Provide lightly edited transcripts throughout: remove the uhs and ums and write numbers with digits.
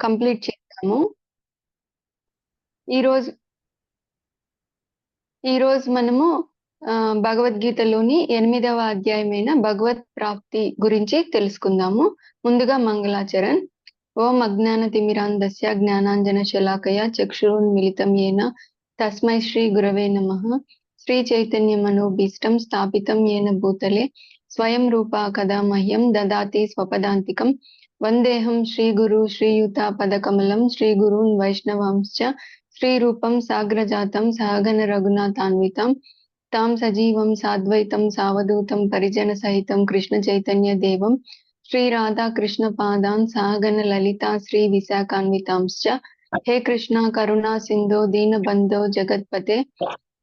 Complete చేద్దాము. ఈరోజు ఈరోజు మనము భగవద్గీతలోని 8వ అధ్యాయమైన భగవత్ ప్రాప్తి గురించి తెలుసుకుందాము. ముందుగా మంగళాచరణ్. ఓం అజ్ఞానతిమిరాంధస్య జ్ఞానాంజన శలాకయ చక్షురున్మిలితం యేన తస్మై శ్రీ గురవే నమః. శ్రీ చైతన్య మనోభీష్టం స్థాపితం యేన భూతలే స్వయం రూపా కదా మహ్యం దదాతి స్వపదాంతికం. వందేహం శ్రీ గురు శ్రీయుత పదకమలం శ్రీ గురూన్ వైష్ణవాంశ్చ శ్రీరూపం సాగ్రజాతం సహగణ రఘునాథాన్వితం తాం సజీవం సాద్వైతం సావధూతం పరిజన సహితం కృష్ణ చైతన్య దేవం శ్రీ రాధా కృష్ణ పాదాన్ సహగణ లలితా శ్రీ విశాఖాన్వితాంశ్చ. హే కృష్ణ కరుణా సింధో దీనబంధో జగత్పతే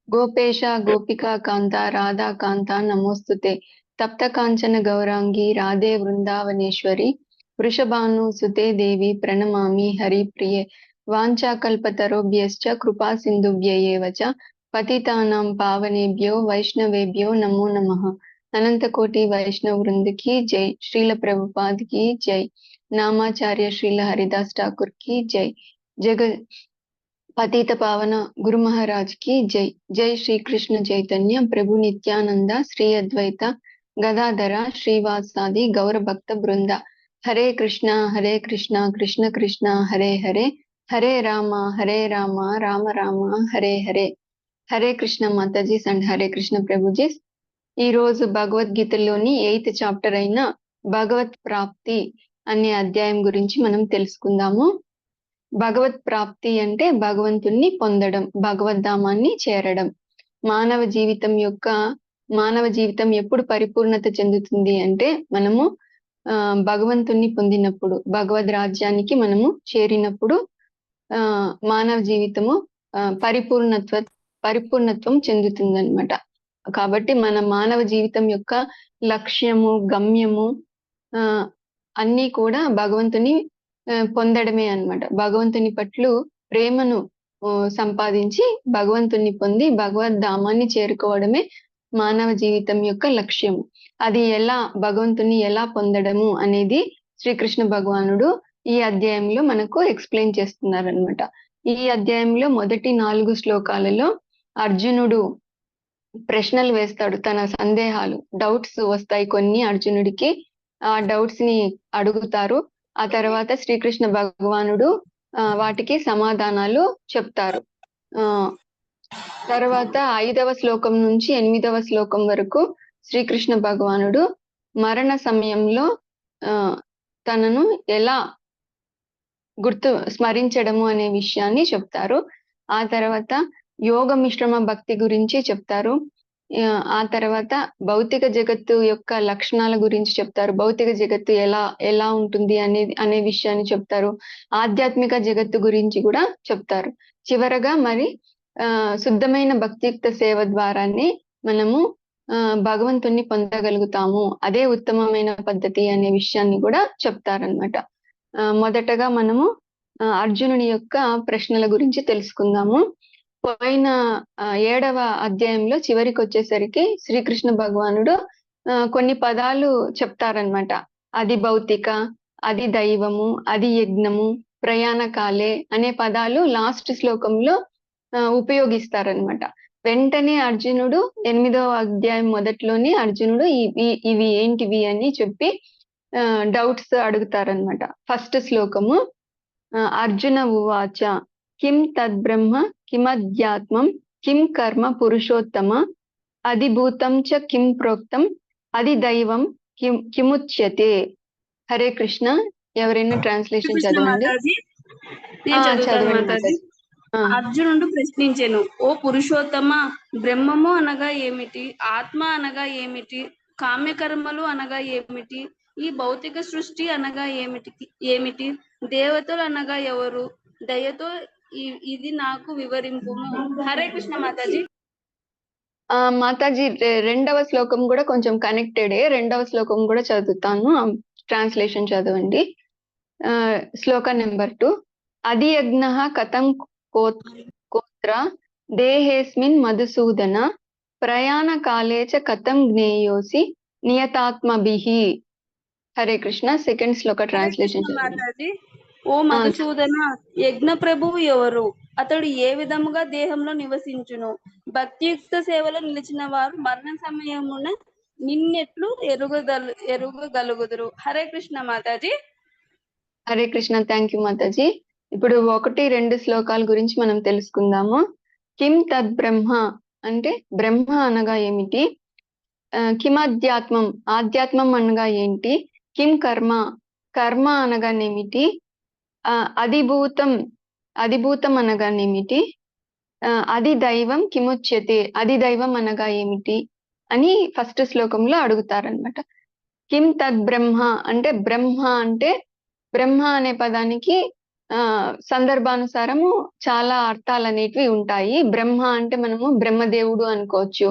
గోపేశ గోపికా కాంత రాధా కాంత నమోస్తుతే. తప్త కాంచన గౌరాంగి రాధే వృందావనేశ్వరి వృషభాను సుతే దేవి ప్రణమామి హరిప్రియే. వాంఛాకల్పతరుభ్యశ్చ కృపా సింధుభ్య ఏవ చ పతితానాం పావనేభ్యో వైష్ణవేభ్యో నమో నమః. అనంతకోటి వైష్ణవ వృంద की जय. श्रील प्रभुपाद की जय. नामाचार्य श्रील हरिदास ठाकुर की जय. जग पतित पावन गुरु महाराज की जय. जय श्री कृष्ण चैतन्य प्रभु नित्यानंद श्री अद्वैत गदाधर श्रीवासादि गौर भक्त वृंद. हरे कृष्णा कृष्ण कृष्ण हरे हरे हरे राम राम राम हरे हरे. హరే కృష్ణ మాతాజీస్ అండ్ హరే కృష్ణ ప్రభుజీస్. ఈ రోజు భగవద్గీతలోని 8th చాప్టర్ అయిన భగవత్ ప్రాప్తి అనే అధ్యాయం గురించి మనం తెలుసుకుందాము. భగవత్ ప్రాప్తి అంటే భగవంతుణ్ణి పొందడం, భగవద్ధామాన్ని చేరడం. మానవ జీవితం ఎప్పుడు పరిపూర్ణత చెందుతుంది అంటే మనము భగవంతుణ్ణి పొందినప్పుడు, భగవద్ రాజ్యానికి మనము చేరినప్పుడు మానవ జీవితము పరిపూర్ణత్వం చెందుతుందన్నమాట. కాబట్టి మన మానవ జీవితం యొక్క లక్ష్యము, గమ్యము అన్నీ కూడా భగవంతుని పొందడమే అన్నమాట. భగవంతుని పట్ల ప్రేమను సంపాదించి భగవంతుని పొంది భగవద్ధామాన్ని చేరుకోవడమే మానవ జీవితం యొక్క లక్ష్యము. అది భగవంతుని ఎలా పొందడము అనేది శ్రీకృష్ణ భగవానుడు ఈ అధ్యాయంలో మనకు ఎక్స్ప్లెయిన్ చేస్తున్నారన్నమాట. ఈ అధ్యాయంలో మొదటి 4 శ్లోకాలలో అర్జునుడు ప్రశ్నలు వేస్తాడు. తన సందేహాలు, డౌట్స్ వస్తాయి కొన్ని అర్జునుడికి. ఆ డౌట్స్ ని అడుగుతారు. ఆ తర్వాత శ్రీకృష్ణ భగవానుడు వాటికి సమాధానాలు చెప్తారు. తర్వాత 5వ శ్లోకం నుంచి 8వ శ్లోకం వరకు శ్రీకృష్ణ భగవానుడు మరణ సమయంలో తనను ఎలా స్మరించడము అనే విషయాన్ని చెప్తారు. ఆ తర్వాత యోగ మిశ్రమ భక్తి గురించి చెప్తారు. ఆ తర్వాత భౌతిక జగత్తు యొక్క లక్షణాల గురించి చెప్తారు. భౌతిక జగత్తు ఎలా ఉంటుంది అనే విషయాన్ని చెప్తారు. ఆధ్యాత్మిక జగత్తు గురించి కూడా చెప్తారు. చివరగా మరి శుద్ధమైన భక్తియుక్త సేవ ద్వారానే మనము భగవంతుణ్ణి పొందగలుగుతాము, అదే ఉత్తమమైన పద్ధతి అనే విషయాన్ని కూడా చెప్తారనమాట. మొదటగా మనము అర్జునుని యొక్క ప్రశ్నల గురించి తెలుసుకుందాము. పోయిన 7వ అధ్యాయంలో చివరికి వచ్చేసరికి శ్రీకృష్ణ భగవానుడు కొన్ని పదాలు చెప్తారనమాట. అది భౌతిక, అది దైవము, అది యజ్ఞము, ప్రయాణ కాలే అనే పదాలు లాస్ట్ శ్లోకంలో ఉపయోగిస్తారనమాట. వెంటనే అర్జునుడు 8వ అధ్యాయం మొదట్లోనే అర్జునుడు ఇవి ఏంటివి అని చెప్పి డౌట్స్ అడుగుతారనమాట. ఫస్ట్ శ్లోకము అర్జున ఉవాచ కిం తద్బ్రహ్మ కిమధ్యాత్మం కిం కర్మ పురుషోత్తమ అధిభూతం చ కిం ప్రోక్తం అది దైవం కిముచ్యతే. హరే కృష్ణ. ఎవరైనా ట్రాన్స్లేషన్ చదవండి. చదవండి. అర్జునుడు ప్రశ్నించెను, ఓ పురుషోత్తమ, బ్రహ్మము అనగా ఏమిటి? ఆత్మ అనగా ఏమిటి? కామ్యకర్మలు అనగా ఏమిటి? ఈ భౌతిక సృష్టి అనగా ఏమిటి? దేవతలు అనగా ఎవరు? దయతో ఇది నాకు వివరింపుము. హరే కృష్ణ మాతాజీ. మాతాజీ 2వ శ్లోకం కూడా కొంచెం కనెక్టెడే. 2వ శ్లోకం కూడా చదువుతాను, ట్రాన్స్లేషన్ చదవండి. శ్లోక నెంబర్ 2. అధి యజ్ఞ కథం కోత్ర దేహేస్మిన్ మధుసూదన ప్రయాణ కాలే చ కథం జ్ఞేయోసి నియతాత్మభిః. హరే కృష్ణ. సెకండ్ శ్లోక ట్రాన్స్లేషన్ చదవండి. ఓ ఆ, మధుసూదన, యజ్ఞ ప్రభువు ఎవరు? అతడు ఏ విధముగా దేహంలో నివసించును? భక్తియుక్త సేవలో నిలిచిన వారు మరణ సమయమున నిన్నెట్లు ఎరుగగలుగుదురు? హరే కృష్ణ మాతాజీ. హరే కృష్ణ. Thank you Mataji. ఇప్పుడు 1-2 శ్లోకాల గురించి మనం తెలుసుకుందాము. కిం తద్ బ్రహ్మ అంటే బ్రహ్మ అనగా ఏమిటి? కిమాధ్యాత్మం, ఆధ్యాత్మం అనగా ఏంటి? కిం కర్మ, కర్మ అనగానేమిటి? అధిభూతం, అధిభూతం అనగానేమిటి? అధిదైవం కిముచ్యతే, అధిదైవం అనగా ఏమిటి అని ఫస్ట్ శ్లోకంలో అడుగుతారనమాట. కిం తద్ బ్రహ్మ అంటే బ్రహ్మ అంటే, బ్రహ్మ అనే పదానికి సందర్భానుసారము చాలా అర్థాలు అనేటివి ఉంటాయి. బ్రహ్మ అంటే మనము బ్రహ్మదేవుడు అనుకోవచ్చు.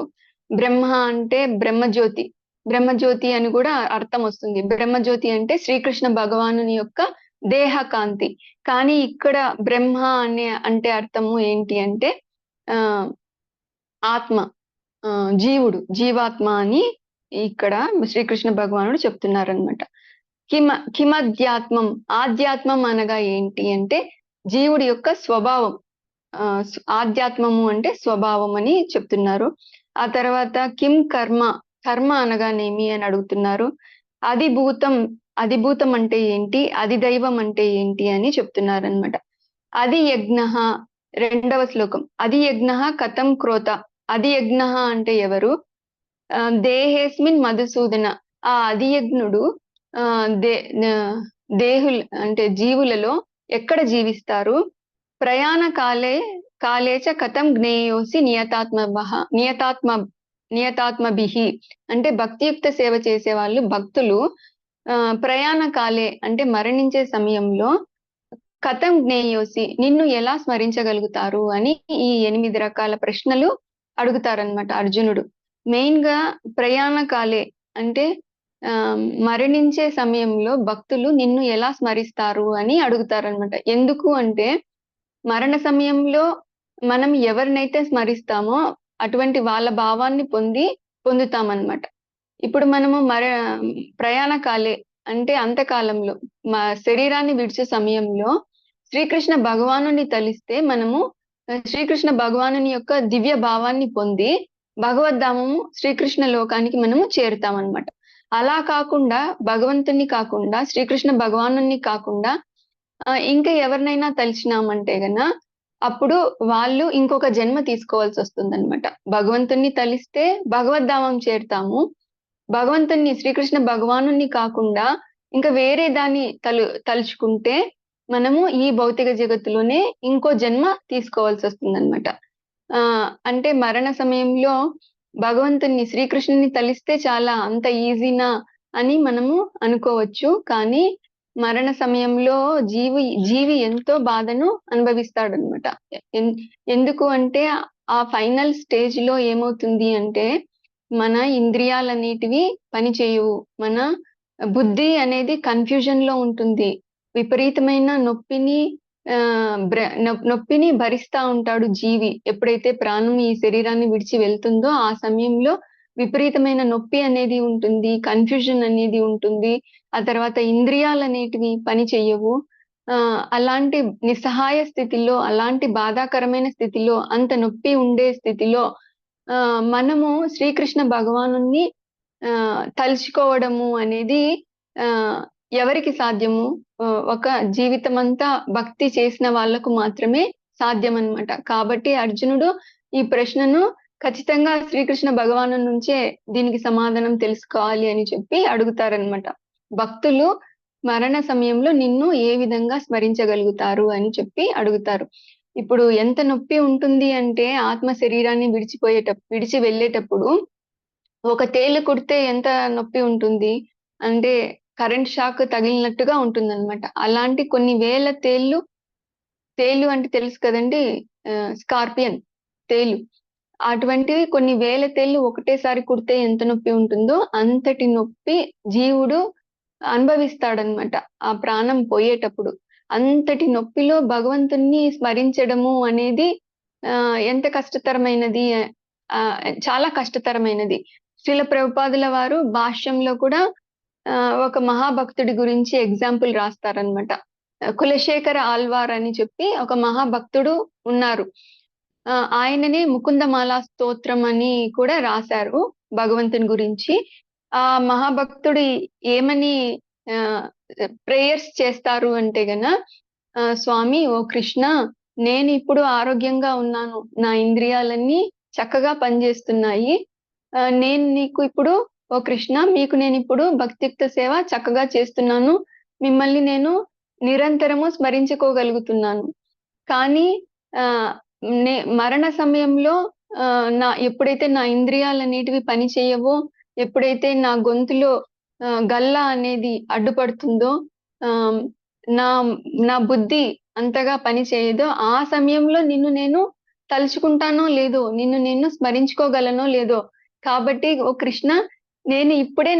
బ్రహ్మ అంటే బ్రహ్మజ్యోతి, బ్రహ్మజ్యోతి అని కూడా అర్థం వస్తుంది. బ్రహ్మజ్యోతి అంటే శ్రీకృష్ణ భగవానుని యొక్క దేహ కాంతి. కానీ ఇక్కడ బ్రహ్మ అనే అంటే అర్థము ఏంటి అంటే ఆ ఆత్మ, జీవుడు, జీవాత్మ అని ఇక్కడ శ్రీకృష్ణ భగవానుడు చెప్తున్నారనమాట. కిమధ్యాత్మం, ఆధ్యాత్మం అనగా ఏంటి అంటే జీవుడి యొక్క స్వభావం. ఆధ్యాత్మము అంటే స్వభావం అని చెప్తున్నారు. ఆ తర్వాత కిం కర్మ, కర్మ అనగానేమి అని అడుగుతున్నారు. అధిభూతం, అధిభూతం అంటే ఏంటి? అధిదైవం అంటే ఏంటి అని చెప్తున్నారు అనమాట. అది యజ్ఞ, రెండవ శ్లోకం. అది యజ్ఞ కథం క్రోత, అది యజ్ఞ అంటే ఎవరు? దేహేస్మిన్ మధుసూదన, ఆ అధియజ్ఞుడు దే దేహుల్ అంటే జీవులలో ఎక్కడ జీవిస్తారు? ప్రయాణ కాలేచ కథం జ్ఞేయోసి నియతాత్మభిహి అంటే భక్తియుక్త సేవ చేసే వాళ్ళు, భక్తులు ప్రయాణ కాలే అంటే మరణించే సమయంలో కథం జ్ఞేయోసి నిన్ను ఎలా స్మరించగలుగుతారు అని ఈ 8 రకాల ప్రశ్నలు అడుగుతారనమాట అర్జునుడు. మెయిన్ గా ప్రయాణ కాలే అంటే మరణించే సమయంలో భక్తులు నిన్ను ఎలా స్మరిస్తారు అని అడుగుతారనమాట. ఎందుకు అంటే మరణ సమయంలో మనం ఎవరినైతే స్మరిస్తామో అటువంటి వాళ్ళ భావాన్ని పొందుతామన్నమాట. ఇప్పుడు మనము ప్రయాణ కాలే అంటే అంతకాలంలో శరీరాన్ని విడిచే సమయంలో శ్రీకృష్ణ భగవానుని తలిస్తే మనము శ్రీకృష్ణ భగవానుని యొక్క దివ్య భావాన్ని పొంది భగవద్ధామము శ్రీకృష్ణ లోకానికి మనము చేరుతామన్నమాట. అలా కాకుండా భగవంతుని కాకుండా, శ్రీకృష్ణ భగవానుని కాకుండా ఇంకా ఎవరినైనా తలిచినామంటే గన అప్పుడు వాళ్ళు ఇంకొక జన్మ తీసుకోవాల్సి వస్తుందన్నమాట. భగవంతుని తలిస్తే భగవద్ధామం చేరుతాము. భగవంతుని, శ్రీకృష్ణ భగవానుని కాకుండా ఇంకా వేరే దాన్ని తలుచుకుంటే మనము ఈ భౌతిక జగత్తులోనే ఇంకో జన్మ తీసుకోవాల్సి వస్తుందన్నమాట. అంటే మరణ సమయంలో భగవంతుని, శ్రీకృష్ణుని తలిస్తే చాలా అంత ఈజీనా అని మనము అనుకోవచ్చు. కానీ మరణ సమయంలో జీవి ఎంతో బాధను అనుభవిస్తాడనమాట. ఎందుకు అంటే ఆ ఫైనల్ స్టేజ్ లో ఏమవుతుంది అంటే మన ఇంద్రియాలన్నిటివి పనిచేయవు, మన బుద్ధి అనేది కన్ఫ్యూజన్ లో ఉంటుంది. విపరీతమైన నొప్పిని భరిస్తా ఉంటాడు జీవి. ఎప్పుడైతే ప్రాణం ఈ శరీరాన్ని విడిచి వెళ్తుందో ఆ సమయంలో విపరీతమైన నొప్పి అనేది ఉంటుంది, కన్ఫ్యూజన్ అనేది ఉంటుంది. ఆ తర్వాత ఇంద్రియాలు అనేటివి పని చెయ్యవు. అలాంటి నిస్సహాయ స్థితిలో, అలాంటి బాధాకరమైన స్థితిలో, అంత నొప్పి ఉండే స్థితిలో మనము శ్రీకృష్ణ భగవానుని తలుచుకోవడము అనేది ఎవరికి సాధ్యము? ఒక జీవితం అంతా భక్తి చేసిన వాళ్లకు మాత్రమే సాధ్యం అన్నమాట. కాబట్టి అర్జునుడు ఈ ప్రశ్నను ఖచ్చితంగా శ్రీకృష్ణ భగవాను నుంచే దీనికి సమాధానం తెలుసుకోవాలి అని చెప్పి అడుగుతారనమాట. భక్తులు మరణ సమయంలో నిన్ను ఏ విధంగా స్మరించగలుగుతారు అని చెప్పి అడుగుతారు. ఇప్పుడు ఎంత నొప్పి ఉంటుంది అంటే ఆత్మ శరీరాన్ని విడిచి వెళ్ళేటప్పుడు ఒక తేలు కుడితే ఎంత నొప్పి ఉంటుంది అంటే కరెంట్ షాక్ తగిలినట్టుగా ఉంటుందన్నమాట. అలాంటి కొన్ని వేల తేలు అంటే తెలుసు కదండి, స్కార్పియన్ తేలు. అటువంటివి కొన్ని వేల తేళ్లు ఒకటేసారి కుడితే ఎంత నొప్పి ఉంటుందో అంతటి నొప్పి జీవుడు అనుభవిస్తాడనమాట ఆ ప్రాణం పోయేటప్పుడు. అంతటి నొప్పిలో భగవంతుణ్ణి స్మరించడము అనేది ఎంత కష్టతరమైనది, చాలా కష్టతరమైనది. శ్రీల ప్రభుపాదుల వారు భాష్యంలో కూడా ఒక మహాభక్తుడి గురించి ఎగ్జాంపుల్ రాస్తారనమాట. కులశేఖర ఆల్వార్ అని చెప్పి ఒక మహాభక్తుడు ఉన్నారు. ఆయననే ముకుందమాల స్తోత్రం అని కూడా రాశారు భగవంతుని గురించి. ఆ మహాభక్తుడు ఏమని ప్రేయర్స్ చేస్తారు అంటే గన, స్వామి ఓ కృష్ణ, నేను ఇప్పుడు ఆరోగ్యంగా ఉన్నాను, నా ఇంద్రియాలన్నీ చక్కగా పనిచేస్తున్నాయి. నేను నీకు ఇప్పుడు ఓ కృష్ణ, మీకు నేను ఇప్పుడు భక్తియుక్త సేవ చక్కగా చేస్తున్నాను, మిమ్మల్ని నేను నిరంతరము స్మరించుకోగలుగుతున్నాను. కానీ ఆ మరణ సమయంలో ఎప్పుడైతే నా ఇంద్రియాలన్నిటివి పని చేయవో, ఎప్పుడైతే నా గొంతులో గల్ల అనేది అడ్డుపడుతుందో, నా నా బుద్ధి అంతగా పని చేయదో, ఆ సమయంలో నిన్ను నేను తలుచుకుంటానో లేదో, నిన్ను నేను స్మరించుకోగలనో లేదో, కాబట్టి ఓ కృష్ణ, నేను ఇప్పుడే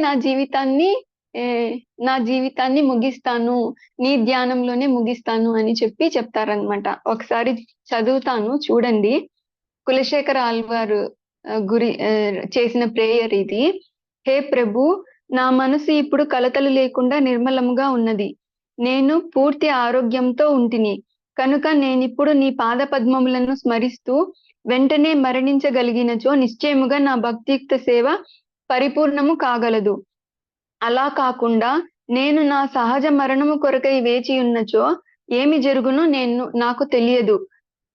నా జీవితాన్ని ముగిస్తాను, నీ ధ్యానంలోనే ముగిస్తాను అని చెప్పి చెప్తారనమాట. ఒకసారి చదువుతాను చూడండి. కులశేఖర ఆల్వారు చేసిన ప్రేయర్ ఇది. హే ప్రభు, నా మనసు ఇప్పుడు కలతలు లేకుండా నిర్మలముగా ఉన్నది. నేను పూర్తి ఆరోగ్యంతో ఉంటిని కనుక నేనిప్పుడు నీ పాద పద్మములను స్మరిస్తూ వెంటనే మరణించగలిగినచో నిశ్చయముగా నా భక్తియుక్త సేవ పరిపూర్ణము కాగలదు. అలా కాకుండా నేను నా సహజ మరణము కొరకై వేచి ఉన్నచో ఏమి జరుగునో నాకు తెలియదు.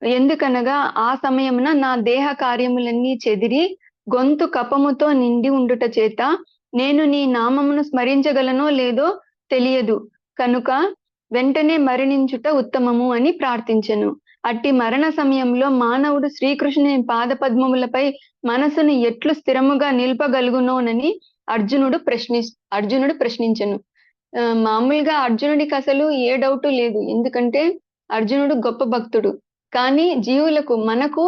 ఎందుకనగా ఆ సమయమున నా దేహ కార్యములన్నీ చెదిరి గొంతు కపముతో నిండి ఉండుట చేత నేను నీ నామమును స్మరించగలనో లేదో తెలియదు. కనుక వెంటనే మరణించుట ఉత్తమము అని ప్రార్థించెను. అట్టి మరణ సమయంలో మానవుడు శ్రీకృష్ణుని పాద పద్మములపై మనసును ఎట్లు స్థిరముగా నిల్పగలుగునోనని అర్జునుడు ప్రశ్నించెను. మామూలుగా అర్జునుడికి అసలు ఏ డౌటు లేదు, ఎందుకంటే అర్జునుడు గొప్ప భక్తుడు. కానీ జీవులకు, మనకు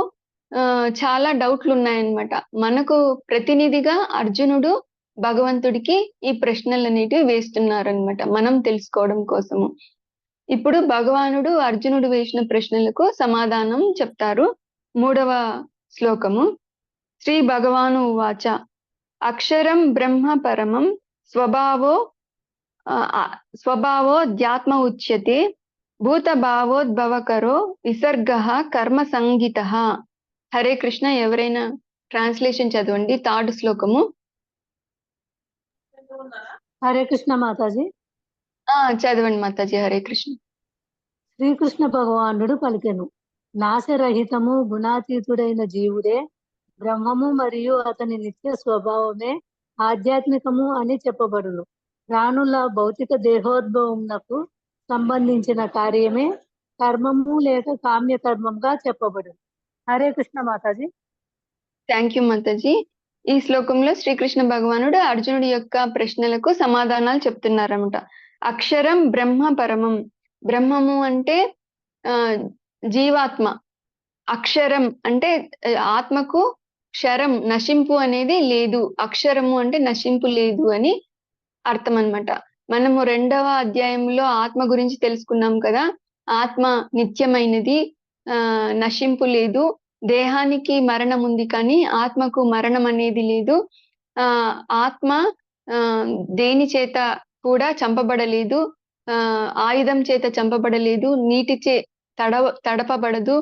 చాలా డౌట్లు ఉన్నాయన్నమాట. మనకు ప్రతినిధిగా అర్జునుడు భగవంతుడికి ఈ ప్రశ్నలన్నిటివి వేస్తున్నారనమాట, మనం తెలుసుకోవడం కోసము. ఇప్పుడు భగవానుడు అర్జునుడు వేసిన ప్రశ్నలకు సమాధానం చెప్తారు. 3వ శ్లోకము. శ్రీ భగవాను వాచ అక్షరం బ్రహ్మ పరమం స్వభావోధ్యాత్మ ఉచ్యతే భూతభావోద్భవకరో విసర్గ కర్మ సంగీత. హరే కృష్ణ. ఎవరైనా ట్రాన్స్లేషన్ చదవండి 3rd శ్లోకము. హరే కృష్ణ మాతాజీ. చదవండి మాతాజీ. హరే కృష్ణ. శ్రీకృష్ణ భగవానుడు పలికెను, నాశరహితము గుణాతీతుడైన జీవుడే బ్రహ్మము మరియు అతని నిత్య స్వభావమే ఆధ్యాత్మికము అని చెప్పబడును. ప్రాణుల భౌతిక దేహోద్భవమునకు సంబంధించిన కార్యమే కర్మము లేక కామ్య కర్మంగా చెప్పబడును. హరే కృష్ణ మాతాజీ. Thank you Mataji. ఈ శ్లోకంలో శ్రీకృష్ణ భగవానుడు అర్జునుడి యొక్క ప్రశ్నలకు సమాధానాలు చెప్తున్నారన్నమాట. అక్షరం బ్రహ్మ పరమం. బ్రహ్మము అంటే జీవాత్మ. అక్షరం అంటే ఆత్మకు క్షరం, నశింపు అనేది లేదు. అక్షరము అంటే నశింపు లేదు అని అర్థం అన్నమాట. మనము 2వ అధ్యాయంలో ఆత్మ గురించి తెలుసుకున్నాం కదా. ఆత్మ నిత్యమైనది, నశింపు లేదు. దేహానికి మరణం ఉంది కానీ ఆత్మకు మరణం అనేది లేదు. ఆత్మ దేని చేత కూడా చంపబడలేదు, ఆయుధం చేత చంపబడలేదు, నీటిచే తడపబడదు,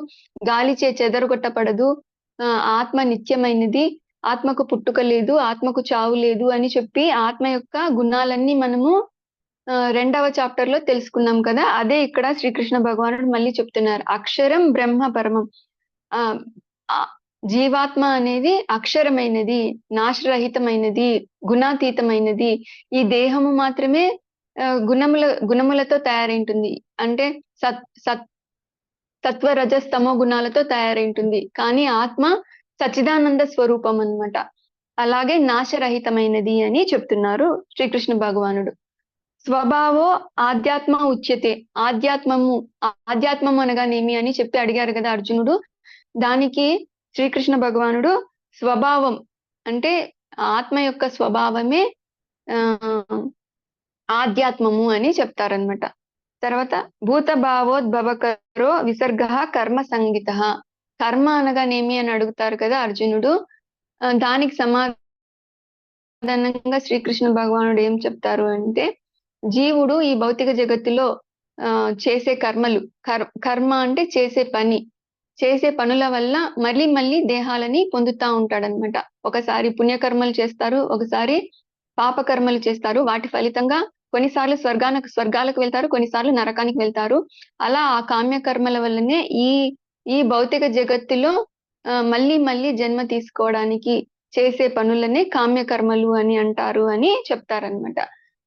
గాలిచే చెదరగొట్టబడదు. ఆత్మ నిత్యమైనది, ఆత్మకు పుట్టుక లేదు, ఆత్మకు చావు లేదు అని చెప్పి ఆత్మ యొక్క గుణాలన్నీ మనము 2వ చాప్టర్ లో తెలుసుకున్నాం కదా. అదే ఇక్కడ శ్రీకృష్ణ భగవానుడు మళ్ళీ చెప్తున్నారు. అక్షరం బ్రహ్మ పరమం. జీవాత్మ అనేది అక్షరమైనది, నాశరహితమైనది, గుణాతీతమైనది. ఈ దేహము మాత్రమే గుణములతో తయారైంటుంది. అంటే సత్వ రజస్తమో గుణాలతో తయారైంటుంది. కానీ ఆత్మ సచ్చిదానంద స్వరూపం అన్నమాట. అలాగే నాశరహితమైనది అని చెప్తున్నారు శ్రీకృష్ణ భగవానుడు. స్వభావో ఆధ్యాత్మ ఉచ్యతే. ఆధ్యాత్మము అనగానేమి అని చెప్పి అడిగారు కదా అర్జునుడు. దానికి శ్రీకృష్ణ భగవానుడు స్వభావం అంటే ఆత్మ యొక్క స్వభావమే ఆధ్యాత్మము అని చెప్తారనమాట. తర్వాత భూతభావోద్భవకరో విసర్గ కర్మ సంగీత. కర్మ అనగానేమి అని అడుగుతారు కదా అర్జునుడు. దానికి సమాధానంగా శ్రీకృష్ణ భగవానుడు ఏం చెప్తారు అంటే, జీవుడు ఈ భౌతిక జగత్తులో చేసే కర్మలు, కర్మ అంటే చేసే పని, చేసే పనుల వల్ల మళ్ళీ మళ్ళీ దేహాలని పొందుతా ఉంటాడనమాట. ఒకసారి పుణ్యకర్మలు చేస్తారు, ఒకసారి పాపకర్మలు చేస్తారు. వాటి ఫలితంగా కొన్నిసార్లు స్వర్గాలకు వెళ్తారు, కొన్నిసార్లు నరకానికి వెళ్తారు. అలా ఆ కామ్య కర్మల వల్లనే ఈ ఈ భౌతిక జగత్తులో మళ్ళీ మళ్ళీ జన్మ తీసుకోవడానికి చేసే పనులనే కామ్య కర్మలు అని అంటారు అని చెప్తారనమాట.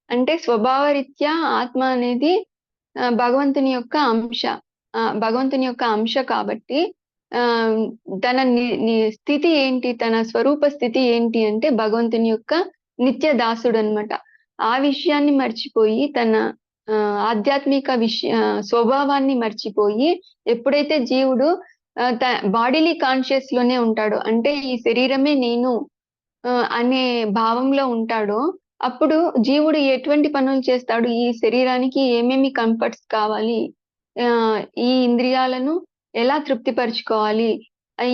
అంటే స్వభావరీత్యా ఆత్మ అనేది భగవంతుని యొక్క అంశ. భగవంతుని యొక్క అంశ కాబట్టి తన స్థితి ఏంటి, తన స్వరూప స్థితి ఏంటి అంటే భగవంతుని యొక్క నిత్య దాసుడనమాట. ఆ విషయాన్ని మర్చిపోయి తన ఆధ్యాత్మిక స్వభావాన్ని మర్చిపోయి ఎప్పుడైతే జీవుడు బాడీలీ కాన్షియస్ లోనే ఉంటాడో, అంటే ఈ శరీరమే నేను అనే భావంలో ఉంటాడో, అప్పుడు జీవుడు ఎటువంటి పనులు చేస్తాడు, ఈ శరీరానికి ఏమేమి కంఫర్ట్స్ కావాలి, ఈ ఇంద్రియాలను ఎలా తృప్తిపరచుకోవాలి,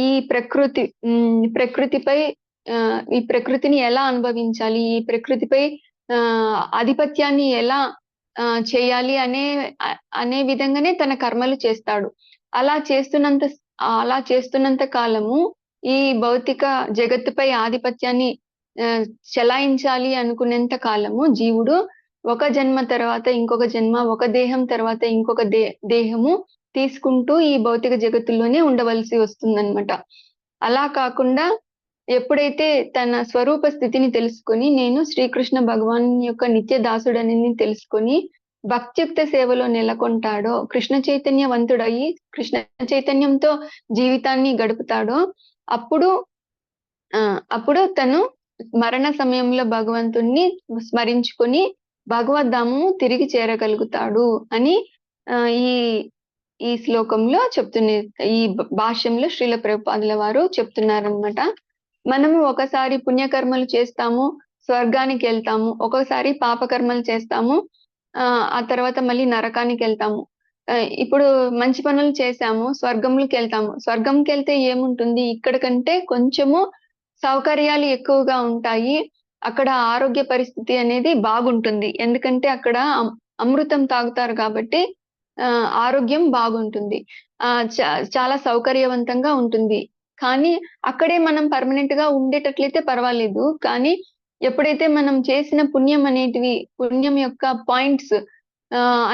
ఈ ప్రకృతిపై ఈ ప్రకృతిని ఎలా అనుభవించాలి, ఈ ప్రకృతిపై ఆధిపత్యాన్ని ఎలా చేయాలి అనే విధంగానే తన కర్మలు చేస్తాడు. అలా చేస్తున్నంత కాలము ఈ భౌతిక జగత్తుపై ఆధిపత్యాన్ని చెలాయించాలి అనుకునేంత కాలము జీవుడు ఒక జన్మ తర్వాత ఇంకొక జన్మ, ఒక దేహం తర్వాత ఇంకొక దేహము తీసుకుంటూ ఈ భౌతిక జగత్తులోనే ఉండవలసి వస్తుందన్నమాట. అలా కాకుండా ఎప్పుడైతే తన స్వరూప స్థితిని తెలుసుకొని నేను శ్రీకృష్ణ భగవాన్ యొక్క నిత్య దాసుడని తెలుసుకొని భక్తియుక్త సేవలో నెలకొంటాడో, కృష్ణ చైతన్యవంతుడయి కృష్ణ చైతన్యంతో జీవితాన్ని గడుపుతాడో, అప్పుడు తను మరణ సమయంలో భగవంతుణ్ణి స్మరించుకొని భగవద్ధామము తిరిగి చేరగలుగుతాడు అని ఈ శ్లోకంలో ఈ భాష్యంలో శ్రీల ప్రభుపాదుల వారు చెప్తున్నారనమాట. మనము ఒకసారి పుణ్యకర్మలు చేస్తాము, స్వర్గానికి వెళ్తాము, ఒక్కొక్కసారి పాపకర్మలు చేస్తాము, ఆ తర్వాత మళ్ళీ నరకానికి వెళ్తాము. ఇప్పుడు మంచి పనులు చేశాము, స్వర్గంలోకి వెళ్తాము. స్వర్గంకి వెళ్తే ఏముంటుంది, ఇక్కడ కంటే కొంచెము సౌకర్యాలు ఎక్కువగా ఉంటాయి. అక్కడ ఆరోగ్య పరిస్థితి అనేది బాగుంటుంది, ఎందుకంటే అక్కడ అమృతం తాగుతారు కాబట్టి ఆరోగ్యం బాగుంటుంది, చాలా సౌకర్యవంతంగా ఉంటుంది. కానీ అక్కడే మనం పర్మనెంట్ గా ఉండేటట్లయితే పర్వాలేదు. కానీ ఎప్పుడైతే మనం చేసిన పుణ్యం యొక్క పాయింట్స్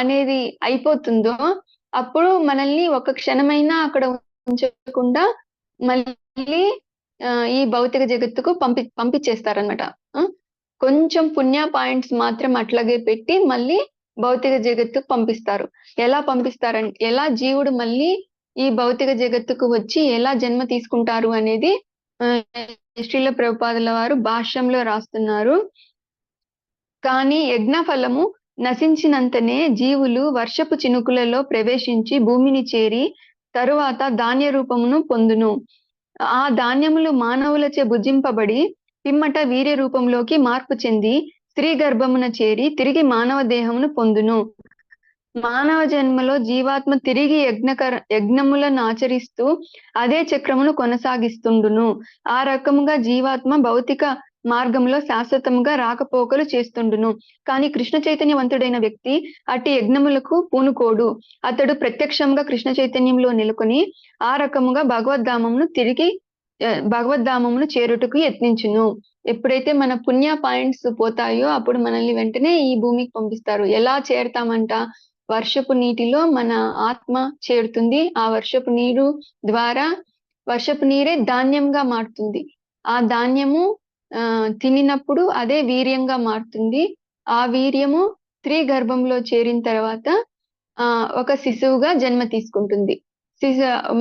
అనేది అయిపోతుందో, అప్పుడు మనల్ని ఒక క్షణమైనా అక్కడ ఉంచకుండా మళ్ళీ ఈ భౌతిక జగత్తుకు పంపించేస్తారనమాట. కొంచెం పుణ్య పాయింట్స్ మాత్రం అట్లాగే పెట్టి మళ్ళీ భౌతిక జగత్తుకు పంపిస్తారు. ఎలా జీవుడు మళ్ళీ ఈ భౌతిక జగత్తుకు వచ్చి ఎలా జన్మ తీసుకుంటారు అనేది శ్రీల ప్రభుపాదుల వారు భాష్యంలో రాస్తున్నారు. కానీ యజ్ఞ ఫలము నశించినంతనే జీవులు వర్షపు చినుకులలో ప్రవేశించి భూమిని చేరి తరువాత ధాన్య రూపమును పొందును. ఆ ధాన్యములు మానవులచే భుజింపబడి పిమ్మట వీర్య రూపంలోకి మార్పు చెంది స్త్రీ గర్భమున చేరి తిరిగి మానవ దేహమును పొందును. మానవ జన్మలో జీవాత్మ తిరిగి యజ్ఞములను ఆచరిస్తూ అదే చక్రమును కొనసాగిస్తుండును. ఆ రకముగా జీవాత్మ భౌతిక మార్గంలో శాశ్వతముగా రాకపోకలు చేస్తుండును. కానీ కృష్ణ చైతన్యవంతుడైన వ్యక్తి అట్టి యజ్ఞములకు పూనుకోడు. అతడు ప్రత్యక్షంగా కృష్ణ చైతన్యంలో నెలకొని ఆ రకముగా భగవద్ధామమును చేరుటకు యత్నించును. ఎప్పుడైతే మన పుణ్య పాయింట్స్ పోతాయో అప్పుడు మనల్ని వెంటనే ఈ భూమికి పంపిస్తారు. ఎలా చేరుతామంట, వర్షపు నీటిలో మన ఆత్మ చేరుతుంది. ఆ వర్షపు నీరు ద్వారా వర్షపు నీరే ధాన్యంగా మారుతుంది. ఆ ధాన్యము తినినప్పుడు అదే వీర్యంగా మారుతుంది. ఆ వీర్యము స్త్రీ గర్భంలో చేరిన తర్వాత ఒక శిశువుగా జన్మ తీసుకుంటుంది.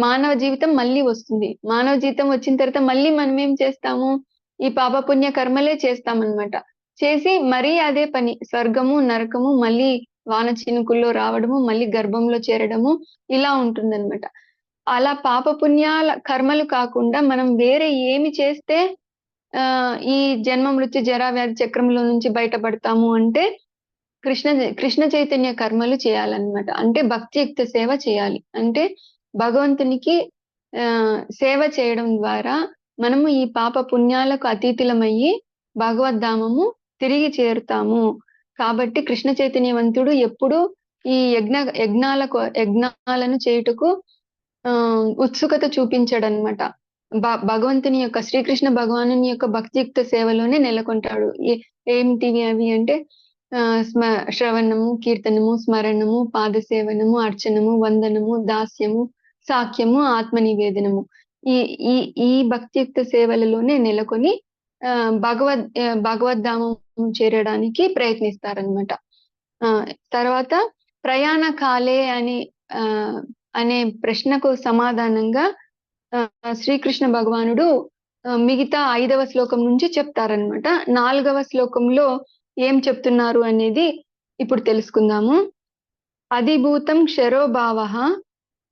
మానవ జీవితం మళ్ళీ వస్తుంది. మానవ జీవితం వచ్చిన తర్వాత మళ్ళీ మనం ఏం చేస్తాము, ఈ పాపపుణ్య కర్మలే చేస్తామన్నమాట. చేసి మరీ అదే పని, స్వర్గము నరకము, మళ్ళీ వాన చినుకుల్లో రావడము, మళ్ళీ గర్భంలో చేరడము, ఇలా ఉంటుందన్నమాట. అలా పాపపుణ్యాల కర్మలు కాకుండా మనం వేరే ఏమి చేస్తే ఈ జన్మ మృత్యు జరా వ్యాధి చక్రంలో నుంచి బయటపడతాము అంటే కృష్ణ చైతన్య కర్మలు చేయాలన్నమాట. అంటే భక్తియుక్త సేవ చేయాలి. అంటే భగవంతునికి సేవ చేయడం ద్వారా మనము ఈ పాప పుణ్యాలకు అతీతులమయ్యి భగవద్ధామము తిరిగి చేరుతాము. కాబట్టి కృష్ణ చైతన్యవంతుడు ఎప్పుడు ఈ యజ్ఞాలను చేయుటకు ఉత్సుకత చూపించాడనమాట. భగవంతుని యొక్క శ్రీకృష్ణ భగవానుని యొక్క భక్తియుక్త సేవలోనే నెలకొంటాడు. ఏమిటివి అవి అంటే శ్రవణము, కీర్తనము, స్మరణము, పాదసేవనము, అర్చనము, వందనము, దాస్యము, సాఖ్యము, ఆత్మ నివేదనము. ఈ ఈ ఈ భక్తియుక్త సేవలలోనే నెలకొని భగవద్ధామం చేరడానికి ప్రయత్నిస్తారనమాట. తర్వాత ప్రయాణ కాలే అనే ప్రశ్నకు సమాధానంగా శ్రీకృష్ణ భగవానుడు మిగతా 5వ శ్లోకం నుంచి చెప్తారనమాట. 4వ శ్లోకంలో ఏం చెప్తున్నారు అనేది ఇప్పుడు తెలుసుకుందాము. అధిభూతం క్షరోభావః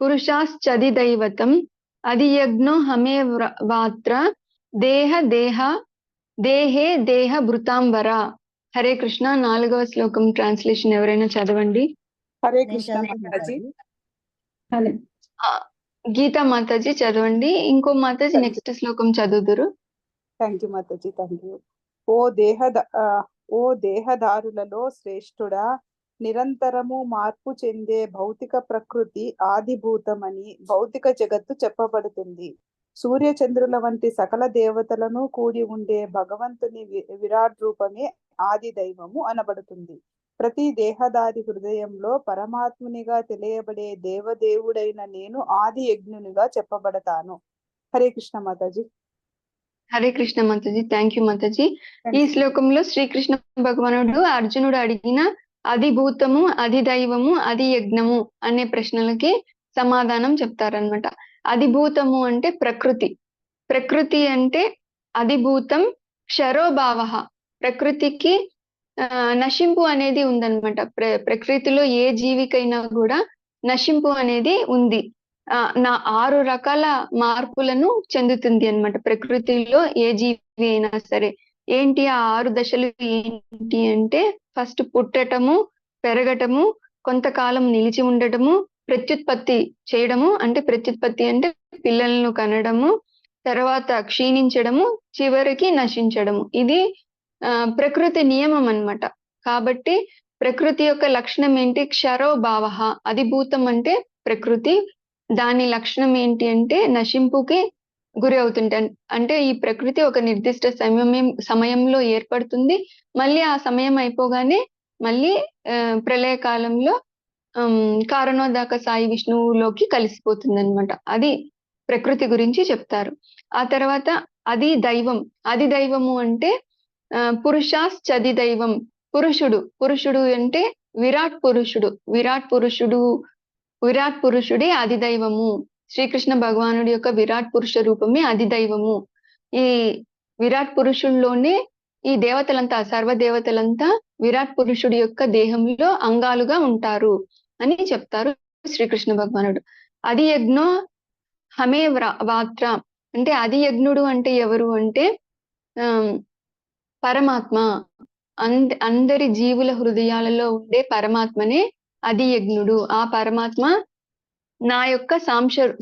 పురుషాశ్చదిదైవతం అధియజ్ఞో హమే వాత్ర దేహే దేహ భృతాంబర. హరే కృష్ణ. 4వ శ్లోకం ట్రాన్స్లేషన్ ఎవరైనా చదవండి. హరే కృష్ణ మాతాజీ. గీతా మాతాజీ చదవండి. ఇంకో మాతాజీ నెక్స్ట్ శ్లోకం చదువుదురు. Thank you Mataji, thank you. ఓ దేహదారులలో శ్రేష్ఠుడా, నిరంతరము మార్పు చెందే భౌతిక ప్రకృతి ఆదిభూతమని భౌతిక జగత్తు చెప్పబడుతుంది. సూర్యచంద్రుల వంటి సకల దేవతలను కూడి ఉండే భగవంతుని విరాట్ రూపమే ఆది దైవము అనబడుతుంది. ప్రతి దేహదారి హృదయంలో పరమాత్మునిగా తెలియబడే దేవదేవుడైన నేను ఆది యజ్ఞునిగా చెప్పబడతాను. హరే కృష్ణ మాతాజీ. హరే కృష్ణ మాతాజీ. Thank you Mataji. ఈ శ్లోకంలో శ్రీకృష్ణ భగవానుడు అర్జునుడు అడిగిన అధిభూతము, అధిదైవము, అధి యజ్ఞము అనే ప్రశ్నలకి సమాధానం చెప్తారనమాట. అధిభూతము అంటే ప్రకృతి అంటే అధిభూతం క్షరోభావః. ప్రకృతికి నశింపు అనేది ఉందన్నమాట. ప్రకృతిలో ఏ జీవికైనా కూడా నశింపు అనేది ఉంది. 6 రకాల మార్పులను చెందుతుంది అన్నమాట ప్రకృతిలో ఏ జీవి అయినా సరే. ఏంటి ఆ 6 దశలు ఏంటి అంటే, ఫస్ట్ పుట్టటము, పెరగటము, కొంతకాలం నిలిచి ఉండటము, ప్రత్యుత్పత్తి చేయడము, అంటే ప్రత్యుత్పత్తి అంటే పిల్లలను కనడము, తర్వాత క్షీణించడము, చివరికి నశించడము. ఇది ప్రకృతి నియమం అన్నమాట. కాబట్టి ప్రకృతి యొక్క లక్షణం ఏంటి? క్షరోభావః. అధిభూతం అంటే ప్రకృతి, దాని లక్షణం ఏంటి అంటే నశింపుకి గురి అవుతుంటాయి. అంటే ఈ ప్రకృతి ఒక నిర్దిష్ట సమయంలో ఏర్పడుతుంది, మళ్ళీ ఆ సమయం అయిపోగానే మళ్ళీ ప్రళయ కాలంలో కారణోదక సాయి విష్ణువులోకి కలిసిపోతుంది అనమాట. అది ప్రకృతి గురించి చెప్తారు. ఆ తర్వాత అది దైవము అంటే పురుషాశ్చది దైవం. పురుషుడు అంటే విరాట్ పురుషుడే అధిదైవము. శ్రీకృష్ణ భగవానుడి యొక్క విరాట్ పురుష రూపమే అధిదైవము. ఈ విరాట్ పురుషుల్లోనే ఈ దేవతలంతా, సర్వదేవతలంతా విరాట్ పురుషుడి యొక్క దేహంలో అంగాలుగా ఉంటారు అని చెప్తారు శ్రీకృష్ణ భగవానుడు. అధి యజ్ఞో హమే వాత్ర అంటే అధి యజ్ఞుడు అంటే ఎవరు అంటే పరమాత్మ. అందరి జీవుల హృదయాలలో ఉండే పరమాత్మనే అధి యజ్ఞుడు. ఆ పరమాత్మ నా యొక్క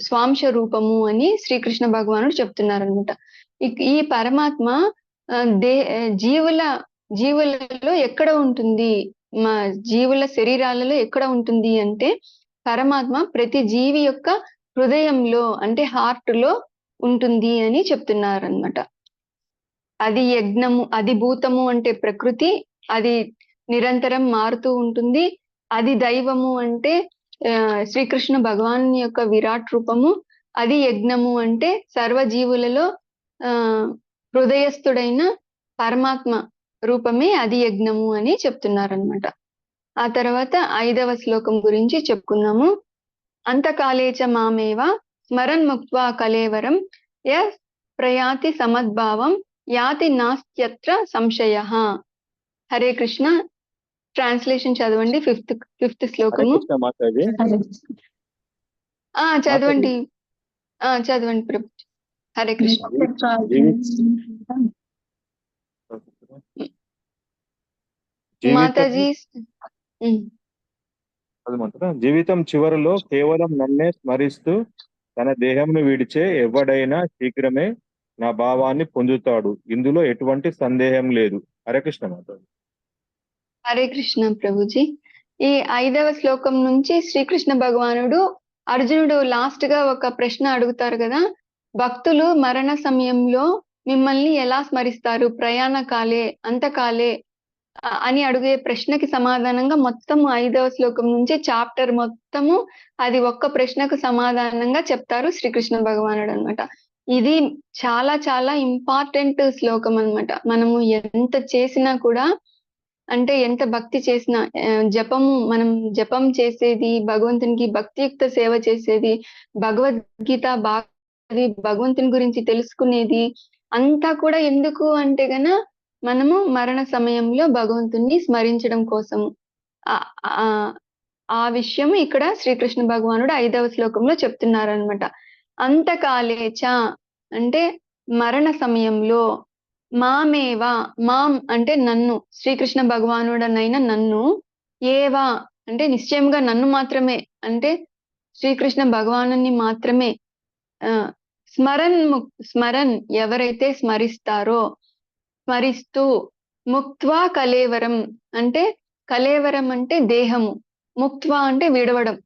స్వాంశ రూపము అని శ్రీకృష్ణ భగవానుడు చెప్తున్నారు అనమాట. ఈ పరమాత్మ జీవులలో ఎక్కడ ఉంటుంది? మా జీవుల శరీరాలలో ఎక్కడ ఉంటుంది అంటే, పరమాత్మ ప్రతి జీవి యొక్క హృదయంలో అంటే హార్ట్ లో ఉంటుంది అని చెప్తున్నారు అనమాట. అది యజ్ఞము, అధిభూతము అంటే ప్రకృతి, అది నిరంతరం మారుతూ ఉంటుంది. అది దైవము అంటే శ్రీకృష్ణ భగవాన్ యొక్క విరాట్ రూపము. అది యజ్ఞము అంటే సర్వజీవులలో హృదయస్థుడైన పరమాత్మ రూపమే అది యజ్ఞము అని చెప్తున్నారనమాట. ఆ తర్వాత 5వ శ్లోకం గురించి చెప్పుకుందాము. అంతకాలేచ మామేవ స్మరన్ ముక్త్వా కలేవరం య ప్రయాతి సమద్భావం యాతి నాస్త్యత్ర సంశయః. హరే కృష్ణ. ట్రాన్స్లేషన్ చదవండి. ఫిఫ్త్ శ్లోకము. చదవండి ప్రభు. హరే కృష్ణ. మాతాజీ. జీవితం చివరిలో కేవలం నన్నే స్మరిస్తూ తన దేహంను విడిచే ఎవడైనా శీఘ్రమే నా భావాన్ని పొందుతాడు. ఇందులో ఎటువంటి సందేహం లేదు. హరే కృష్ణ మాతాజీ. హరే కృష్ణ ప్రభుజీ. ఈ 5వ శ్లోకం నుంచి శ్రీకృష్ణ భగవానుడు అర్జునుడు లాస్ట్ గా ఒక ప్రశ్న అడుగుతారు కదా, భక్తులు మరణ సమయంలో మిమ్మల్ని ఎలా స్మరిస్తారు ప్రయాణ కాలే అంతకాలే అని అడిగే ప్రశ్నకి సమాధానంగా మొత్తం 5వ శ్లోకం నుంచి చాప్టర్ మొత్తము అది ఒక్క ప్రశ్నకు సమాధానంగా చెప్తారు శ్రీకృష్ణ భగవానుడు అన్నమాట. ఇది చాలా చాలా ఇంపార్టెంట్ శ్లోకం అన్నమాట. మనము ఎంత చేసినా కూడా, అంటే ఎంత భక్తి చేసినా, మనం జపం చేసేది, భగవంతునికి భక్తియుక్త సేవ చేసేది, భగవద్గీత బాగా భగవంతుని గురించి తెలుసుకునేది అంతా కూడా ఎందుకు అంటే గన మనము మరణ సమయంలో భగవంతుణ్ణి స్మరించడం కోసం. ఆ విషయం ఇక్కడ శ్రీకృష్ణ భగవానుడు 5వ శ్లోకంలో చెప్తున్నారనమాట. అంతకాలేచ అంటే మరణ సమయంలో, మామేవా మాం అంటే నన్ను, శ్రీకృష్ణ భగవానుడనైన నన్ను, ఏవా అంటే నిశ్చయంగా నన్ను మాత్రమే, అంటే శ్రీకృష్ణ భగవానుని మాత్రమే స్మరన్ ఎవరైతే స్మరిస్తారో, స్మరిస్తూ, ముక్త్వా కలేవరం అంటే కలేవరం అంటే దేహము, ముక్త్వా అంటే విడవడం,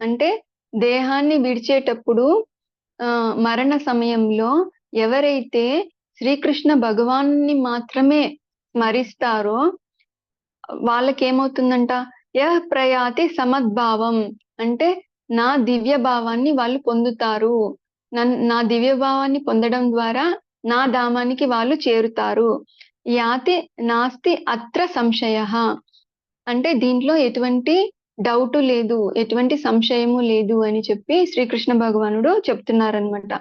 అంటే దేహాన్ని విడిచేటప్పుడు మరణ సమయంలో ఎవరైతే శ్రీకృష్ణ భగవాన్ని మాత్రమే స్మరిస్తారో వాళ్ళకేమవుతుందంట, యః ప్రయాతి సమద్భావం అంటే నా దివ్య భావాన్ని వాళ్ళు పొందుతారు, నా దివ్య భావాన్ని పొందడం ద్వారా నా ధామానికి వాళ్ళు చేరుతారు. యాతి నాస్తి అత్ర సంశయః అంటే దీంట్లో ఎటువంటి డౌట్ లేదు, ఎటువంటి సంశయము లేదు అని చెప్పి శ్రీకృష్ణ భగవానుడు చెప్తున్నారనమాట.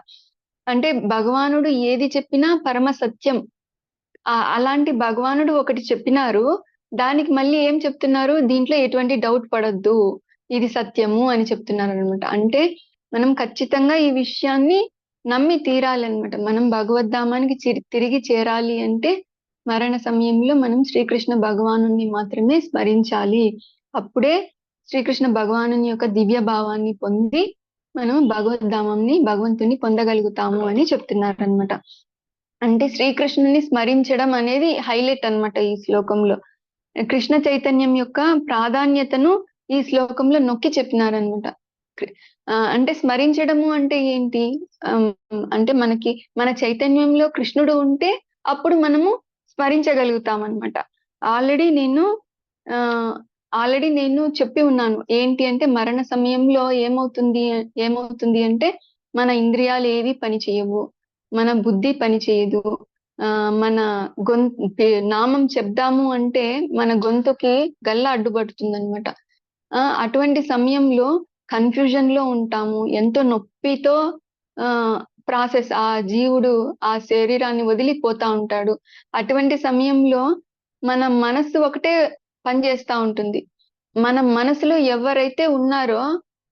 అంటే భగవానుడు ఏది చెప్పినా పరమ సత్యం. అలాంటి భగవానుడు ఒకటి చెప్పినారు, దానికి మళ్ళీ ఏం చెప్తున్నారు, దీంట్లో ఎటువంటి డౌట్ పడద్దు, ఇది సత్యము అని చెప్తున్నారు అనమాట. అంటే మనం ఖచ్చితంగా ఈ విషయాన్ని నమ్మి తీరాలన్నమాట. మనం భగవద్ధామానికి తిరిగి చేరాలి అంటే మరణ సమయంలో మనం శ్రీకృష్ణ భగవానుని మాత్రమే స్మరించాలి. అప్పుడే శ్రీకృష్ణ భగవాను యొక్క దివ్య భావాన్ని పొంది మనం భగవద్ధామాన్ని, భగవంతుని పొందగలుగుతాము అని చెప్తున్నారు అనమాట. అంటే శ్రీకృష్ణుని స్మరించడం అనేది హైలైట్ అన్నమాట ఈ శ్లోకంలో. కృష్ణ చైతన్యం యొక్క ప్రాధాన్యతను ఈ శ్లోకంలో నొక్కి చెప్పినారనమాట. అంటే స్మరించడము అంటే ఏంటి అంటే మన చైతన్యంలో కృష్ణుడు ఉంటే అప్పుడు మనము స్మరించగలుగుతాం అనమాట. ఆల్రెడీ నేను చెప్పి ఉన్నాను ఏంటి అంటే, మరణ సమయంలో ఏమవుతుంది అంటే మన ఇంద్రియాలు ఏవి పని చేయవు, మన బుద్ధి పని చేయదు, మన నామం చెప్దాము అంటే మన గొంతుకి గల్ల అడ్డుపడుతుంది అనమాట. అటువంటి సమయంలో కన్ఫ్యూజన్ లో ఉంటాము, ఎంతో నొప్పితో ప్రాసెస్ ఆ జీవుడు ఆ శరీరాన్ని వదిలిపోతా ఉంటాడు. అటువంటి సమయంలో మన మనస్సు ఒకటే పనిచేస్తా ఉంటుంది. మన మనసులో ఎవరైతే ఉన్నారో,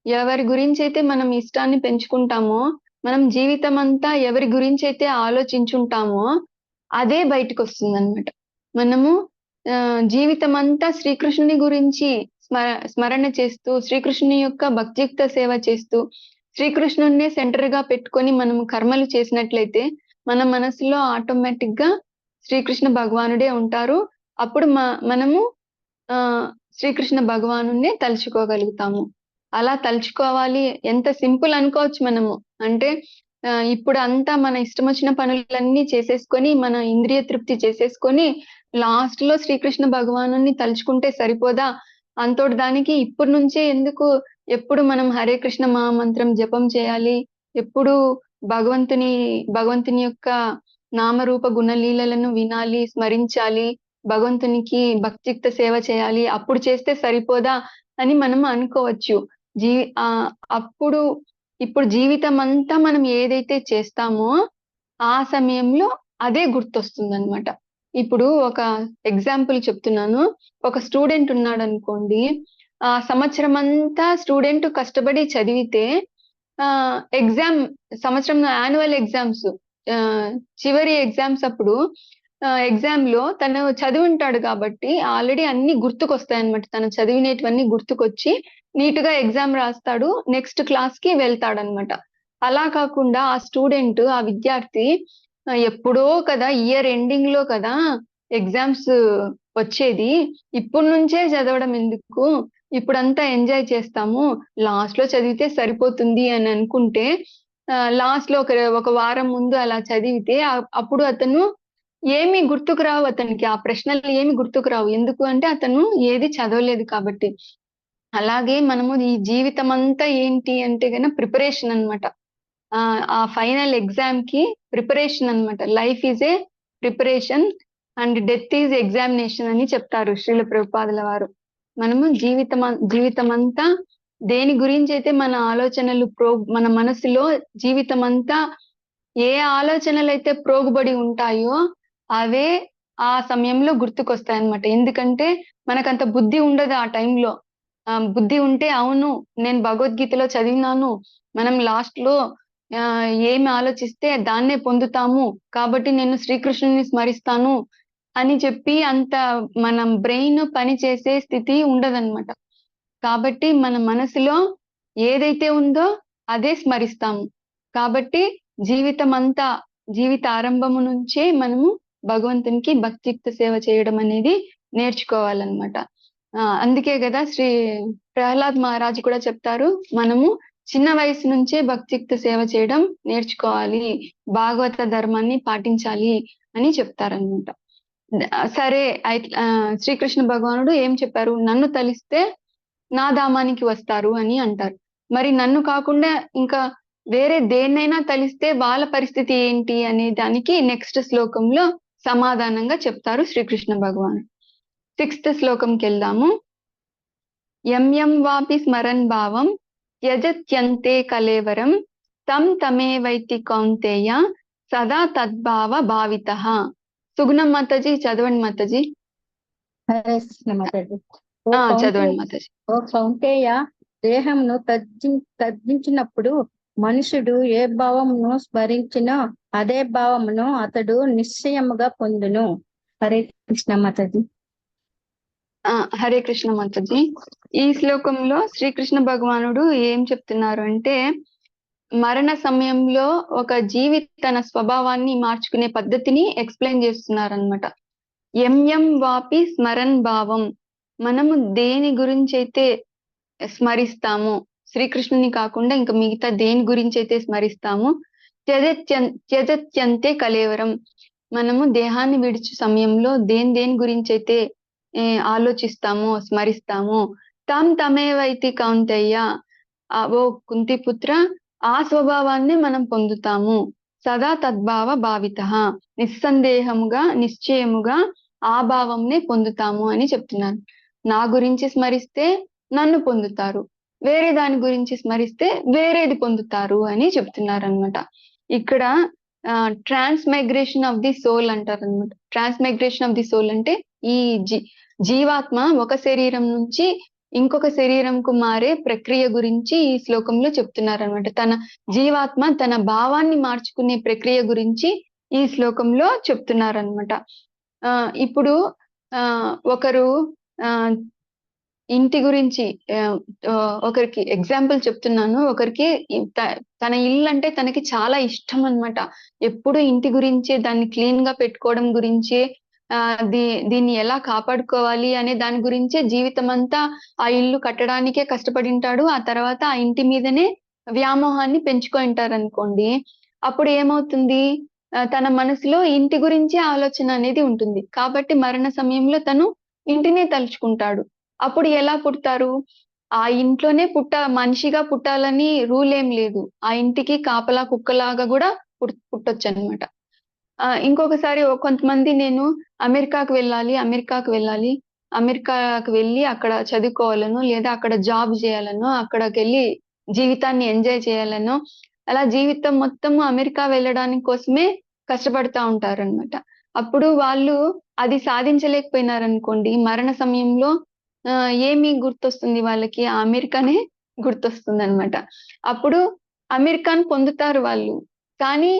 ఎవరి గురించి అయితే మనం ఇష్టాన్ని పెంచుకుంటామో, మనం జీవితం అంతా ఎవరి గురించి అయితే ఆలోచించుంటామో అదే బయటకు వస్తుంది అనమాట. మనము జీవితం అంతా శ్రీకృష్ణుని గురించి స్మరణ చేస్తూ, శ్రీకృష్ణుని యొక్క భక్తియుక్త సేవ చేస్తూ, శ్రీకృష్ణున్నే సెంటర్ గా పెట్టుకొని మనం కర్మలు చేసినట్లయితే మన మనసులో ఆటోమేటిక్ గా శ్రీకృష్ణ భగవానుడే ఉంటారు. అప్పుడు మనము శ్రీకృష్ణ భగవానున్నే తలుచుకోగలుగుతాము. అలా తలుచుకోవాలి, ఎంత సింపుల్ అనుకోవచ్చు మనము. అంటే ఇప్పుడు అంతా మన ఇష్టం వచ్చిన పనులన్నీ చేసేసుకొని, మన ఇంద్రియ తృప్తి చేసేసుకొని లాస్ట్ లో శ్రీకృష్ణ భగవానుని తలుచుకుంటే సరిపోదా? అంతోటి దానికి ఇప్పటి నుంచే ఎందుకు ఎప్పుడు మనం హరే కృష్ణ మహామంత్రం జపం చేయాలి, ఎప్పుడు భగవంతుని యొక్క నామరూప గుణలీలలను వినాలి, స్మరించాలి, భగవంతునికి భక్తియుక్త సేవ చేయాలి, అప్పుడు చేస్తే సరిపోదా అని మనం అనుకోవచ్చు. ఇప్పుడు జీవితం అంతా మనం ఏదైతే చేస్తామో ఆ సమయంలో అదే గుర్తొస్తుంది అనమాట. ఇప్పుడు ఒక ఎగ్జాంపుల్ చెప్తున్నాను. ఒక స్టూడెంట్ ఉన్నాడు అనుకోండి, ఆ సంవత్సరం అంతా స్టూడెంట్ కష్టపడి చదివితే సంవత్సరం యాన్యువల్ ఎగ్జామ్స్, చివరి ఎగ్జామ్స్ అప్పుడు ఎగ్జామ్ లో తను చదివి ఉంటాడు కాబట్టి ఆల్రెడీ అన్ని గుర్తుకొస్తాయి అనమాట. తను చదివినటువన్నీ గుర్తుకొచ్చి నీట్ గా ఎగ్జామ్ రాస్తాడు, నెక్స్ట్ క్లాస్ కి వెళ్తాడనమాట. అలా కాకుండా ఆ స్టూడెంట్, ఆ విద్యార్థి ఎప్పుడో కదా, ఇయర్ ఎండింగ్ లో కదా ఎగ్జామ్స్ వచ్చేది, ఇప్పటి నుంచే చదవడం ఎందుకు, ఇప్పుడంతా ఎంజాయ్ చేస్తాము, లాస్ట్ లో చదివితే సరిపోతుంది అని అనుకుంటే లాస్ట్ లో ఒక వారం ముందు అలా చదివితే అప్పుడు అతను ఏమీ గుర్తుకు రావు, అతనికి ఆ ప్రశ్నలు ఏమి గుర్తుకు రావు. ఎందుకు అంటే అతను ఏది చదవలేదు కాబట్టి. అలాగే మనము ఈ జీవితం అంతా ఏంటి అంటే గన ప్రిపరేషన్ అన్నమాట. ఆ ఫైనల్ ఎగ్జామ్ కి ప్రిపరేషన్ అన్నమాట. Life is a preparation and death is examination అని చెప్తారు శ్రీల ప్రభుపాదుల వారు. మనము జీవితం అంతా దేని గురించి అయితే మన ఆలోచనలు మన మనసులో జీవితం అంతా ఏ ఆలోచనలు అయితే ప్రోగుబడి ఉంటాయో అవే ఆ సమయంలో గుర్తుకొస్తాయన్నమాట. ఎందుకంటే మనకంత బుద్ధి ఉండదు ఆ టైంలో. బుద్ధి ఉంటే అవును నేను భగవద్గీతలో చదివినాను, మనం లాస్ట్ లో ఏమి ఆలోచిస్తే దాన్నే పొందుతాము, కాబట్టి నేను శ్రీకృష్ణుని స్మరిస్తాను అని చెప్పి అంత మనం బ్రెయిన్ పని చేసే స్థితి ఉండదన్నమాట. కాబట్టి మన మనసులో ఏదైతే ఉందో అదే స్మరిస్తాము. కాబట్టి జీవిత ఆరంభము నుంచే మనము భగవంతునికి భక్తియుక్త సేవ చేయడం అనేది నేర్చుకోవాలన్నమాట. అందుకే కదా శ్రీ ప్రహ్లాద్ మహారాజు కూడా చెప్తారు, మనము చిన్న వయసు నుంచే భక్తియుక్త సేవ చేయడం నేర్చుకోవాలి, భాగవత ధర్మాన్ని పాటించాలి అని చెప్తారన్నమాట. సరే శ్రీకృష్ణ భగవానుడు ఏం చెప్పారు, నన్ను తలిస్తే నా ధామానికి వస్తారు అని అంటారు. మరి నన్ను కాకుండా ఇంకా వేరే దేన్నైనా తలిస్తే వాళ్ళ పరిస్థితి ఏంటి అనే దానికి నెక్స్ట్ శ్లోకంలో సమాధానంగా చెప్తారు శ్రీకృష్ణ భగవానుడు. 6th శ్లోకంకి వెళ్దాము. యం వాపి స్మరన్ భావం త్యజత్యంతే కలేవరం తం తమేవైతి కౌంతేయ సదా తద్భావ భావితః. సుగుణం మాతాజీ చదవండి మాతాజీ. హరే కృష్ణ మాతాజీ. చదవండి మాతాజీ. ఓ కౌంతేయ, దేహంను తగ్గించినప్పుడు మనుషుడు ఏ భావమును స్మరించినో అదే భావమును అతడు నిశ్చయముగా పొందును. హరే కృష్ణ మాతాజీ. హరే కృష్ణ మాతాజీ. ఈ శ్లోకంలో శ్రీకృష్ణ భగవానుడు ఏం చెప్తున్నారు అంటే, మరణ సమయంలో ఒక జీవి తన స్వభావాన్ని మార్చుకునే పద్ధతిని ఎక్స్ప్లెయిన్ చేస్తున్నారు అనమాట. ఎం వాపి స్మరన్ భావం, మనము దేని గురించి అయితే స్మరిస్తాము, శ్రీకృష్ణుని కాకుండా ఇంకా మిగతా దేని గురించి అయితే స్మరిస్తాము, త్యజత్యంతే కలేవరం, మనము దేహాన్ని విడిచే సమయంలో దేని గురించి అయితే ఆలోచిస్తాము, స్మరిస్తాము, తమేవైతి కౌంతయ్య, ఓ కుంతిపుత్ర, ఆ స్వభావాన్ని మనం పొందుతాము. సదా తద్భావ భావితః, నిస్సందేహముగా నిశ్చయముగా ఆ భావంనే పొందుతాము అని చెప్తున్నారు. నా గురించి స్మరిస్తే నన్ను పొందుతారు, వేరే దాని గురించి స్మరిస్తే వేరేది పొందుతారు అని చెప్తున్నారు అనమాట. ఇక్కడ ట్రాన్స్మైగ్రేషన్ ఆఫ్ ది సోల్ అంటారు అనమాట. ట్రాన్స్మైగ్రేషన్ ఆఫ్ ది సోల్ అంటే ఈ జీవాత్మ ఒక శరీరం నుంచి ఇంకొక శరీరంకు మారే ప్రక్రియ గురించి ఈ శ్లోకంలో చెప్తున్నారు అనమాట. తన జీవాత్మ తన భావాన్ని మార్చుకునే ప్రక్రియ గురించి ఈ శ్లోకంలో చెప్తున్నారు అనమాట. ఇప్పుడు ఒకరు ఇంటి గురించి ఒకరికి ఎగ్జాంపుల్ చెప్తున్నాను. ఒకరికి తన ఇల్లు అంటే తనకి చాలా ఇష్టం అన్నమాట. ఎప్పుడు ఇంటి గురించే, దాన్ని క్లీన్ గా పెట్టుకోవడం గురించే, దీన్ని ఎలా కాపాడుకోవాలి అనే దాని గురించే జీవితం అంతా ఆ ఇల్లు కట్టడానికే కష్టపడి ఉంటాడు. ఆ తర్వాత ఆ ఇంటి మీదనే వ్యామోహాన్ని పెంచుకుంటారు అనుకోండి. అప్పుడు ఏమవుతుంది, తన మనసులో ఇంటి గురించి ఆలోచన అనేది ఉంటుంది. కాబట్టి మరణ సమయంలో తను ఇంటినే తలుచుకుంటాడు. అప్పుడు ఎలా పుడతారు, ఆ ఇంట్లోనే మనిషిగా పుట్టాలని రూల్ ఏం లేదు. ఆ ఇంటికి కాపలా కుక్కలాగా కూడా పుట్టొచ్చు అనమాట. ఇంకొకసారి కొంతమంది నేను అమెరికాకు వెళ్ళాలి అమెరికాకు వెళ్ళి అక్కడ చదువుకోవాలనో, లేదా అక్కడ జాబ్ చేయాలనో, అక్కడికి వెళ్ళి జీవితాన్ని ఎంజాయ్ చేయాలనో, అలా జీవితం మొత్తము అమెరికా వెళ్ళడానికి కోసమే కష్టపడతా ఉంటారు అనమాట. అప్పుడు వాళ్ళు అది సాధించలేకపోయినారనుకోండి, మరణ సమయంలో ఏమి గుర్తొస్తుంది వాళ్ళకి, ఆ అమెరికానే గుర్తొస్తుంది అనమాట. అప్పుడు అమెరికాను పొందుతారు వాళ్ళు, కానీ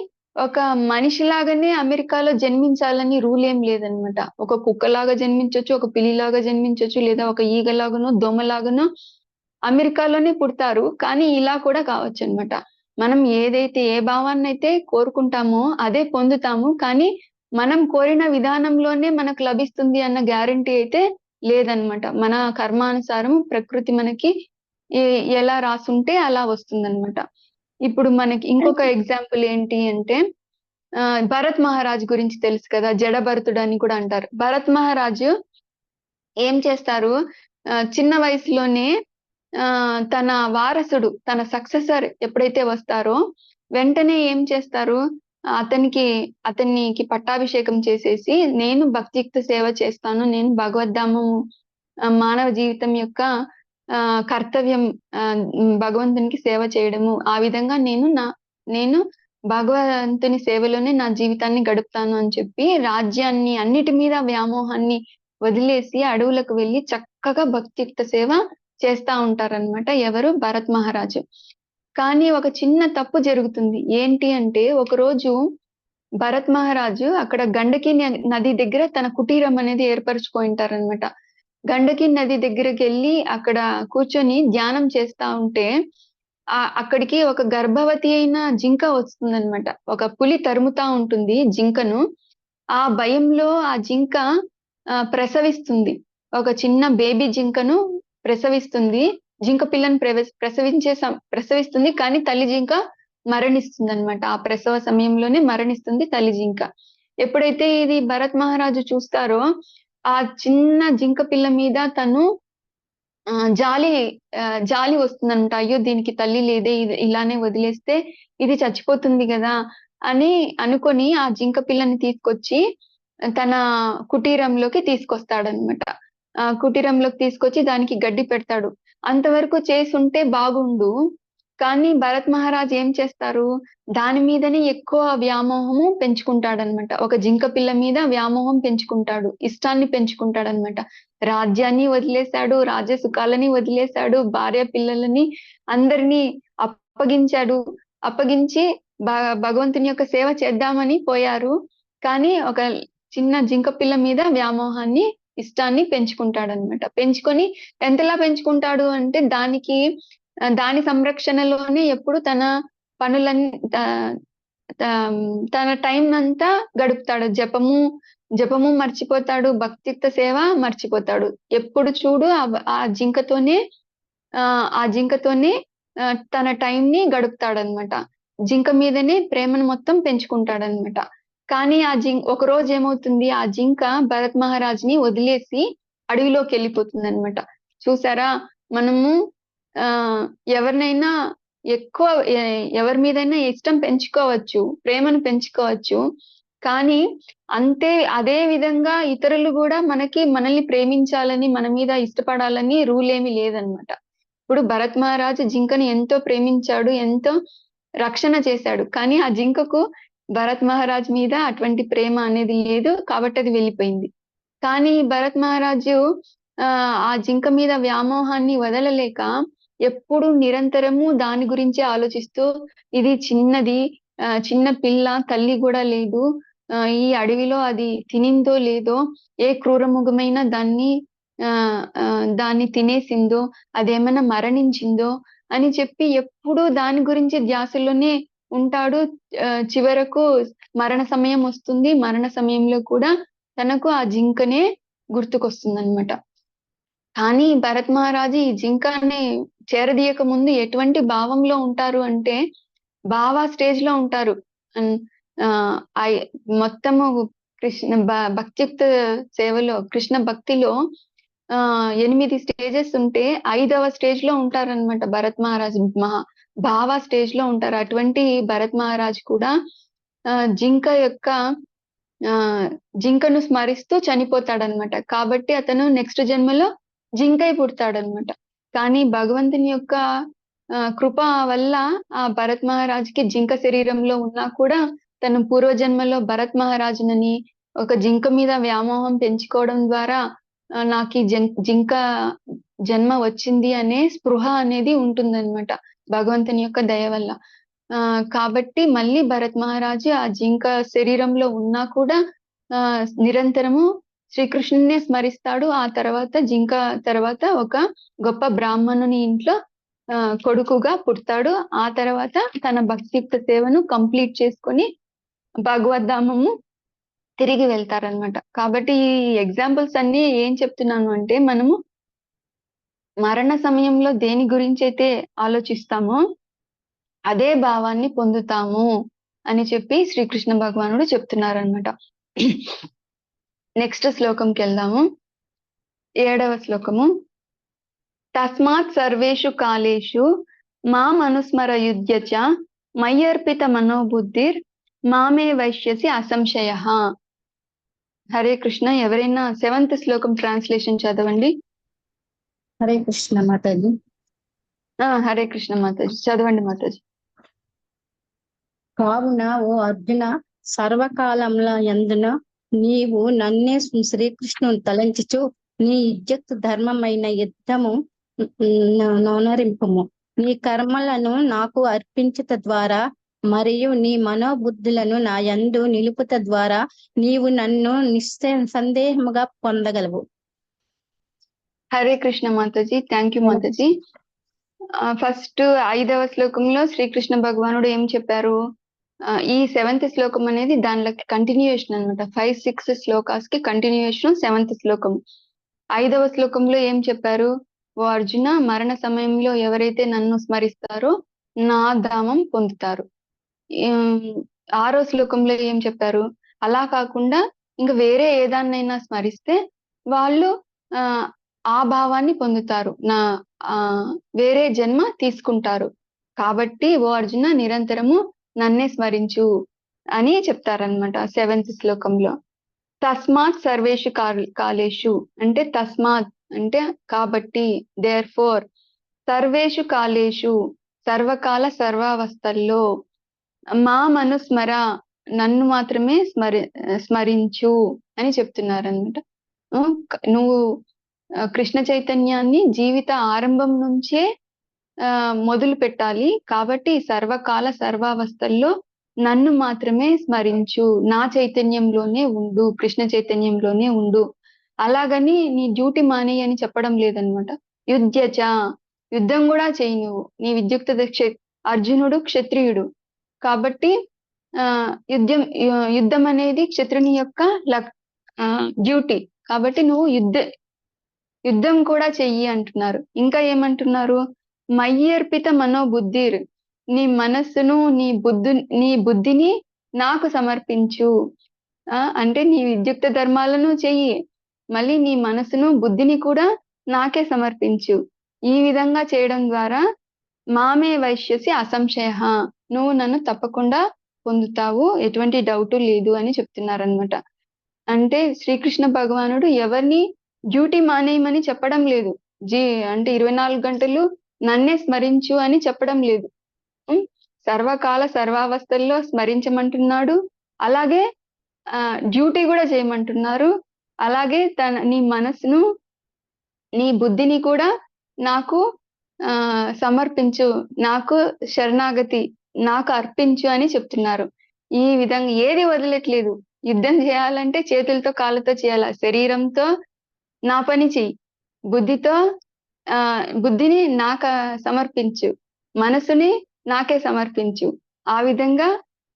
ఒక మనిషిలాగానే అమెరికాలో జన్మించాలని రూల్ ఏం లేదనమాట. ఒక కుక్కలాగా జన్మించవచ్చు, ఒక పిల్లిలాగా జన్మించవచ్చు, లేదా ఒక ఈగలాగానో దోమలాగానో అమెరికాలోనే పుడతారు. కానీ ఇలా కూడా కావచ్చు అనమాట. మనం ఏదైతే ఏ భావాన్ని అయితే కోరుకుంటామో అదే పొందుతాము, కానీ మనం కోరిన విధానంలోనే మనకు లభిస్తుంది అన్న గ్యారంటీ అయితే లేదనమాట. మన కర్మానుసారం ప్రకృతి మనకి ఎలా రాసుంటే అలా వస్తుందన్నమాట. ఇప్పుడు మనకి ఇంకొక ఎగ్జాంపుల్ ఏంటి అంటే భరత్ మహారాజ్ గురించి తెలుసు కదా, జడభరతుడు అని కూడా అంటారు. భరత్ మహారాజు ఏం చేస్తారు, చిన్న వయసులోనే తన వారసుడు, తన సక్సెసర్ ఎప్పుడైతే వస్తారో వెంటనే ఏం చేస్తారు, అతనికి పట్టాభిషేకం చేసేసి నేను భక్తియుక్త సేవ చేస్తాను, నేను భగవద్ధామం మానవ జీవితం యొక్క కర్తవ్యం భగవంతునికి సేవ చేయడము, ఆ విధంగా నేను భగవంతుని సేవలోనే నా జీవితాన్ని గడుపుతాను అని చెప్పి రాజ్యాన్ని అన్నిటి మీద వ్యామోహాన్ని వదిలేసి అడవులకు వెళ్ళి చక్కగా భక్తియుక్త సేవ చేస్తా ఉంటారన్నమాట. ఎవరు? భరత్ మహారాజు. కానీ ఒక చిన్న తప్పు జరుగుతుంది. ఏంటి అంటే ఒకరోజు భరత్ మహారాజు అక్కడ గండకి నది దగ్గర తన కుటీరం అనేది ఏర్పరచుకుంటారనమాట. గండకి నది దగ్గరికి వెళ్ళి అక్కడ కూర్చొని ధ్యానం చేస్తా ఉంటే అక్కడికి ఒక గర్భవతి అయిన జింక వస్తుందన్నమాట. ఒక పులి తరుముతా ఉంటుంది జింకను. ఆ భయంలో ఆ జింక ప్రసవిస్తుంది. ఒక చిన్న బేబీ జింకను ప్రసవిస్తుంది. జింక పిల్లని ప్రసవిస్తుంది, కానీ తల్లి జింక మరణిస్తుంది అనమాట. ఆ ప్రసవ సమయంలోనే మరణిస్తుంది తల్లి జింక. ఎప్పుడైతే ఇది భరత్ మహారాజు చూస్తారో ఆ చిన్న జింక పిల్ల మీద తను జాలి వస్తుందంట. అయ్యో దీనికి తల్లి లేదే, ఇలానే వదిలేస్తే ఇది చచ్చిపోతుంది కదా అని అనుకొని ఆ జింక పిల్లని తీసుకొచ్చి తన కుటీరంలోకి తీసుకొస్తాడనమాట. కుటీరంలోకి తీసుకొచ్చి దానికి గడ్డి పెడతాడు. అంతవరకు చేసుంటే బాగుండు, కానీ భరత్ మహారాజ్ ఏం చేస్తారు, దాని మీదనే ఎక్కువ వ్యామోహము పెంచుకుంటాడనమాట. ఒక జింక పిల్ల మీద వ్యామోహం పెంచుకుంటాడు, ఇష్టాన్ని పెంచుకుంటాడనమాట. రాజ్యాన్ని వదిలేశాడు, రాజ్య సుఖాలని వదిలేశాడు, భార్య పిల్లలని అందరినీ అప్పగించి భగవంతుని యొక్క సేవ చేద్దామని పోయారు. కానీ ఒక చిన్న జింక పిల్ల మీద వ్యామోహాన్ని, ఇష్టాన్ని పెంచుకుంటాడనమాట. పెంచుకొని ఎంతలా పెంచుకుంటాడు అంటే దాని సంరక్షణలోనే ఎప్పుడు తన పనులన్నీ తన టైం అంతా గడుపుతాడు. జపము మర్చిపోతాడు, భక్తియుక్త సేవ మర్చిపోతాడు. ఎప్పుడు చూడు ఆ జింకతోనే తన టైం ని గడుపుతాడనమాట. జింక మీదనే ప్రేమను మొత్తం పెంచుకుంటాడనమాట. కానీ ఒక రోజు ఏమవుతుంది, ఆ జింక భరత్ మహారాజ్ని వదిలేసి అడవిలోకి వెళ్ళిపోతుంది అనమాట. చూసారా, మనము ఎవరినైనా ఎవరి మీదైనా ఇష్టం పెంచుకోవచ్చు, ప్రేమను పెంచుకోవచ్చు, కానీ అదే విధంగా ఇతరులు కూడా మనల్ని ప్రేమించాలని, మన మీద ఇష్టపడాలని రూల్ ఏమీ లేదనమాట. ఇప్పుడు భరత్ మహారాజు జింకని ఎంతో ప్రేమించాడు, ఎంతో రక్షణ చేశాడు, కానీ ఆ జింకకు భరత్ మహారాజ్ మీద అటువంటి ప్రేమ అనేది లేదు, కాబట్టి అది వెళ్ళిపోయింది. కానీ భరత్ మహారాజు ఆ జింక మీద వ్యామోహాన్ని వదలలేక ఎప్పుడు నిరంతరము దాని గురించి ఆలోచిస్తూ, ఇది చిన్న పిల్ల, తల్లి కూడా లేదు, ఈ అడవిలో అది తినిందో లేదో, ఏ క్రూరముఖమైన దాన్ని తినేసిందో, అదేమైనా మరణించిందో అని చెప్పి ఎప్పుడు దాని గురించి ధ్యాసలోనే ఉంటాడు. చివరకు మరణ సమయం వస్తుంది. మరణ సమయంలో కూడా తనకు ఆ జింకనే గుర్తుకొస్తుందన్నమాట. కానీ భరత్ మహారాజు ఈ జింకని చేరదీయక ముందు ఎటువంటి భావంలో ఉంటారు అంటే భావా స్టేజ్ లో ఉంటారు. మొత్తము కృష్ణ భక్తియుక్త సేవలో, కృష్ణ భక్తిలో 8 స్టేజెస్ ఉంటే 5వ స్టేజ్ లో ఉంటారనమాట భరత్ మహారాజ్. భావా స్టేజ్ లో ఉంటారు. అటువంటి భరత్ మహారాజ్ కూడా జింకను స్మరిస్తూ చనిపోతాడనమాట. కాబట్టి అతను నెక్స్ట్ జన్మలో జింకై పుడతాడనమాట. కానీ భగవంతుని యొక్క కృప వల్ల ఆ భరత్ మహారాజ్కి జింక శరీరంలో ఉన్నా కూడా తను పూర్వజన్మలో భరత్ మహారాజునని, ఒక జింక మీద వ్యామోహం పెంచుకోవడం ద్వారా నాకు ఈ జింక జన్మ వచ్చింది అనే స్పృహ అనేది ఉంటుందన్నమాట భగవంతుని యొక్క దయ వల్ల. కాబట్టి మళ్ళీ భరత్ మహారాజు ఆ జింక శరీరంలో ఉన్నా కూడా నిరంతరము శ్రీకృష్ణునే స్మరిస్తాడు. ఆ తర్వాత ఒక గొప్ప బ్రాహ్మణుని ఇంట్లో కొడుకుగా పుడతాడు. ఆ తర్వాత తన భక్తియుక్త సేవను కంప్లీట్ చేసుకొని భగవద్ధామము తిరిగి వెళ్తారనమాట. కాబట్టి ఈ ఎగ్జాంపుల్స్ అన్ని ఏం చెప్తున్నాను అంటే, మనము మరణ సమయంలో దేని గురించి అయితే ఆలోచిస్తామో అదే భావాన్ని పొందుతాము అని చెప్పి శ్రీకృష్ణ భగవానుడు చెప్తున్నారనమాట. నెక్స్ట్ శ్లోకంకి వెళ్దాము. 7వ శ్లోకము. తస్మాత్ సర్వేషు కాలేషు మాం అనుస్మర యుధ్య చ మయ్యర్పిత మనోబుద్ధిర్ మామే వైశ్యసి అసంశయః. హరే కృష్ణ. ఎవరైనా 7th శ్లోకం ట్రాన్స్లేషన్ చదవండి. హరే కృష్ణ మాతాజీ. హరే కృష్ణ మాతాజీ, చదవండి మాతాజీ. కావున ఓ అర్జున, సర్వకాలంలో యందున నీవు నన్నే శ్రీకృష్ణుని తలంచుచు నీ ఇజ్జత్ ధర్మమైన యుద్ధము నోనరింపుము. నీ కర్మలను నాకు అర్పించుట ద్వారా మరియు నీ మనోబుద్ధులను నా యందు నిలుపుట ద్వారా నీవు నన్ను సందేహముగా పొందగలవు. Hare Krishna Mataji. Thank you Mataji. First 5వ శ్లోకంలో శ్రీకృష్ణ భగవానుడు ఏం చెప్పారు? ఈ 7th శ్లోకం అనేది దానిలోకి కంటిన్యూయేషన్ అనమాట. 5, 6 శ్లోకాస్ కి కంటిన్యూయేషన్ 7th శ్లోకం. 5వ శ్లోకంలో ఏం చెప్పారు? ఓ అర్జున, మరణ సమయంలో ఎవరైతే నన్ను స్మరిస్తారో నా ధామం పొందుతారు. 6వ శ్లోకంలో ఏం చెప్పారు? అలా కాకుండా ఇంకా వేరే ఏదాన్నైనా స్మరిస్తే వాళ్ళు ఆ భావాన్ని పొందుతారు, వేరే జన్మ తీసుకుంటారు. కాబట్టి ఓ అర్జున, నిరంతరము నన్నే స్మరించు అని చెప్తారనమాట 7th శ్లోకంలో. తస్మాత్ సర్వేషు కాలేషు అంటే తస్మాత్ అంటే కాబట్టి, దేర్ ఫోర్, సర్వేషు కాలేషు సర్వకాల సర్వావస్థల్లో, మాం అనుస్మర నన్ను మాత్రమే స్మరించు అని చెప్తున్నారనమాట. నువ్వు కృష్ణ చైతన్యాన్ని జీవిత ఆరంభం నుంచే మొదలు పెట్టాలి. కాబట్టి సర్వకాల సర్వావస్థల్లో నన్ను మాత్రమే స్మరించు, నా చైతన్యంలోనే ఉండు, కృష్ణ చైతన్యంలోనే ఉండు. అలాగని నీ డ్యూటీ మానేయి అని చెప్పడం లేదనమాట. యుధ్యచ, యుద్ధం కూడా చెయ్యి నువ్వు. నీ విద్యుక్త అర్జునుడు క్షత్రియుడు కాబట్టి యుద్ధం అనేది క్షత్రుని యొక్క డ్యూటీ. కాబట్టి నువ్వు యుద్ధం కూడా చెయ్యి అంటున్నారు. ఇంకా ఏమంటున్నారు? మయ్యర్పిత మనోబుద్ధిర్, నీ మనస్సును నీ బుద్ధిని నాకు సమర్పించు. అంటే నీ విద్యుక్త ధర్మాలను చెయ్యి, మళ్ళీ నీ మనసును బుద్ధిని కూడా నాకే సమర్పించు. ఈ విధంగా చేయడం ద్వారా మామే వైశ్యసి అసంశయ, నువ్వు నన్ను తప్పకుండా పొందుతావు, ఎటువంటి డౌట్ లేదు అని చెప్తున్నారనమాట. అంటే శ్రీకృష్ణ భగవానుడు ఎవరిని డ్యూటీ మానేయమని చెప్పడం లేదు. అంటే 24 గంటలు నన్నే స్మరించు అని చెప్పడం లేదు. సర్వకాల సర్వావస్థల్లో స్మరించమంటున్నాడు. అలాగే డ్యూటీ కూడా చేయమంటున్నారు. అలాగే నీ మనసును నీ బుద్ధిని కూడా నాకు సమర్పించు, నాకు శరణాగతి, నాకు అర్పించు అని చెప్తున్నారు. ఈ విధంగా ఏది వదిలట్లేదు. యుద్ధం చేయాలంటే చేతులతో కాళ్ళతో చేయాల, శరీరంతో నా పని చెయ్యి, బుద్ధిని నాకు సమర్పించు, మనసుని నాకే సమర్పించు. ఆ విధంగా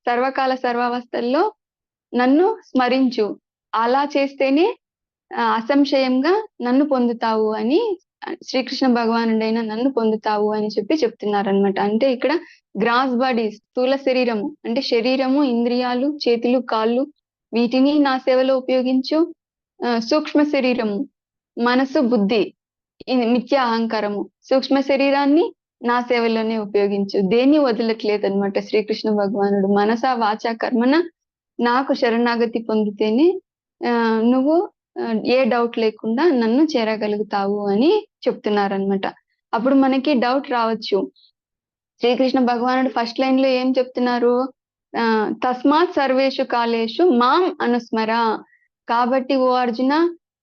సర్వకాల సర్వావస్థల్లో నన్ను స్మరించు. అలా చేస్తేనే అసంశయంగా నన్ను పొందుతావు అని, శ్రీకృష్ణ భగవానుడైన నన్ను పొందుతావు అని చెప్పి చెప్తున్నారనమాట. అంటే ఇక్కడ గ్రాస్ బాడీ, స్థూల శరీరము అంటే శరీరము, ఇంద్రియాలు, చేతులు, కాళ్ళు, వీటిని నా సేవలో ఉపయోగించు. సూక్ష్మ శరీరము, మనసు, బుద్ధి, మిథ్యా అహంకారము, సూక్ష్మ శరీరాన్ని నా సేవలోనే ఉపయోగించు. దేన్ని వదలట్లేదు అనమాట శ్రీకృష్ణ భగవానుడు. మనస వాచ కర్మన నాకు శరణాగతి పొందితేనే నువ్వు ఏ డౌట్ లేకుండా నన్ను చేరగలుగుతావు అని చెప్తున్నారనమాట. అప్పుడు మనకి డౌట్ రావచ్చు, శ్రీకృష్ణ భగవానుడు ఫస్ట్ లైన్ లో ఏం చెప్తున్నారు? తస్మాత్ సర్వేషు కాలేషు మాం అనుస్మర. కాబట్టి ఓ అర్జున,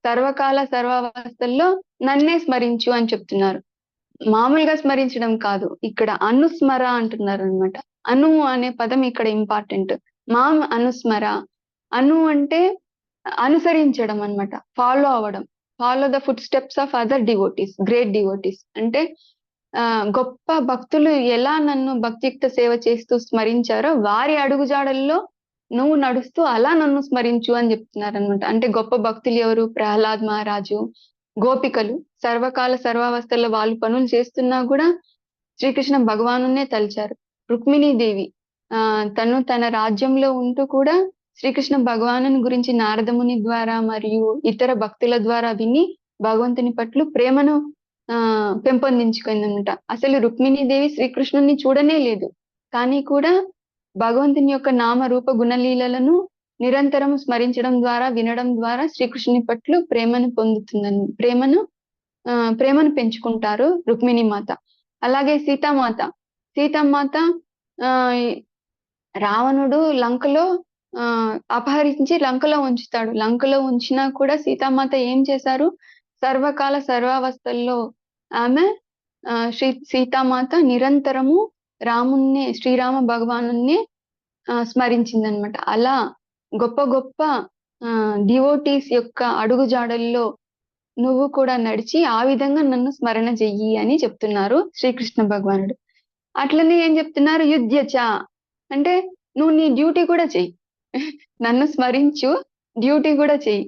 సర్వకాల సర్వావస్థల్లో నన్నే స్మరించు అని చెప్తున్నారు. మామూలుగా స్మరించడం కాదు, ఇక్కడ అనుస్మర అంటున్నారు అనమాట. అను అనే పదం ఇక్కడ ఇంపార్టెంట్. మాం అనుస్మర. అను అంటే అనుసరించడం అన్నమాట, ఫాలో అవ్వడం. Follow the foot steps of other devotees, great devotees. అంటే గొప్ప భక్తులు ఎలా నన్ను భక్తియుక్త సేవ చేస్తూ స్మరించారో వారి అడుగుజాడల్లో నువ్వు నడుస్తూ అలా నన్ను స్మరించు అని చెప్తున్నారు అనమాట. అంటే గొప్ప భక్తులు ఎవరు? ప్రహ్లాద్ మహారాజు, గోపికలు సర్వకాల సర్వావస్థల్లో వాళ్ళు పనులు చేస్తున్నా కూడా శ్రీకృష్ణ భగవానునే తలిచారు. రుక్మిణీదేవి తను తన రాజ్యంలో ఉంటూ కూడా శ్రీకృష్ణ భగవాను గురించి నారదముని ద్వారా మరియు ఇతర భక్తుల ద్వారా విని భగవంతుని పట్ల ప్రేమను పెంపొందించుకుందనమాట. అసలు రుక్మిణీదేవి శ్రీకృష్ణుని చూడనే లేదు, కానీ కూడా భగవంతుని యొక్క నామ రూప గుణలీలలను నిరంతరం స్మరించడం ద్వారా వినడం ద్వారా శ్రీకృష్ణుని పట్ల ప్రేమను పొందుతుందని ప్రేమను పెంచుకుంటారు రుక్మిణీ మాత. అలాగే సీతామాత రావణుడు లంకలో అపహరించి లంకలో ఉంచుతాడు. లంకలో ఉంచినా కూడా సీతామాత ఏం చేశారు? సర్వకాల సర్వావస్థల్లో ఆమె సీతామాత నిరంతరము రాముణ్ణి, శ్రీరామ భగవానుణ్ణి స్మరించిందనమాట. అలా గొప్ప గొప్ప డివోటీస్ యొక్క అడుగుజాడల్లో నువ్వు కూడా నడిచి ఆ విధంగా నన్ను స్మరణ చెయ్యి అని చెప్తున్నారు శ్రీకృష్ణ భగవానుడు. అట్లనే ఏం చెప్తున్నారు? యుధ్యచ అంటే నువ్వు నీ డ్యూటీ కూడా చెయ్యి, నన్ను స్మరించు, డ్యూటీ కూడా చెయ్యి,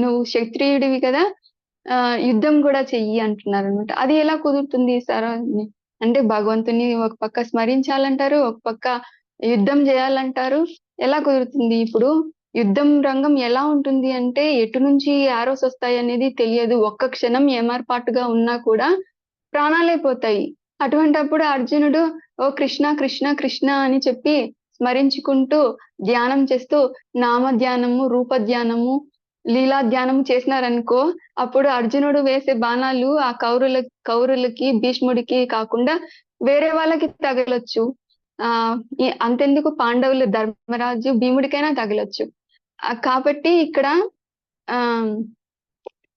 నువ్వు క్షత్రియుడివి కదా, యుద్ధం కూడా చెయ్యి అంటున్నారు అనమాట. అది ఎలా కుదురుతుంది సార్ అంటే భగవంతుని ఒక పక్క స్మరించాలంటారు, ఒక పక్క యుద్ధం చేయాలంటారు, ఎలా కుదురుతుంది? ఇప్పుడు యుద్ధం రంగం ఎలా ఉంటుంది అంటే ఎటు నుంచి ఆరోస్ వస్తాయి అనేది తెలియదు. ఒక్క క్షణం ఏమార్పాటుగా ఉన్నా కూడా ప్రాణాలే పోతాయి. అటువంటప్పుడు అర్జునుడు ఓ కృష్ణ కృష్ణ కృష్ణ అని చెప్పి స్మరించుకుంటూ ధ్యానం చేస్తూ నామ ధ్యానము, రూప ధ్యానము, లీలా ధ్యానము చేసినారనుకో, అప్పుడు అర్జునుడు వేసే బాణాలు ఆ కౌరులకి భీష్ముడికి కాకుండా వేరే వాళ్ళకి తగలొచ్చు. అంతెందుకు పాండవులు, ధర్మరాజు, భీముడికైనా తగలొచ్చు. కాబట్టి ఇక్కడ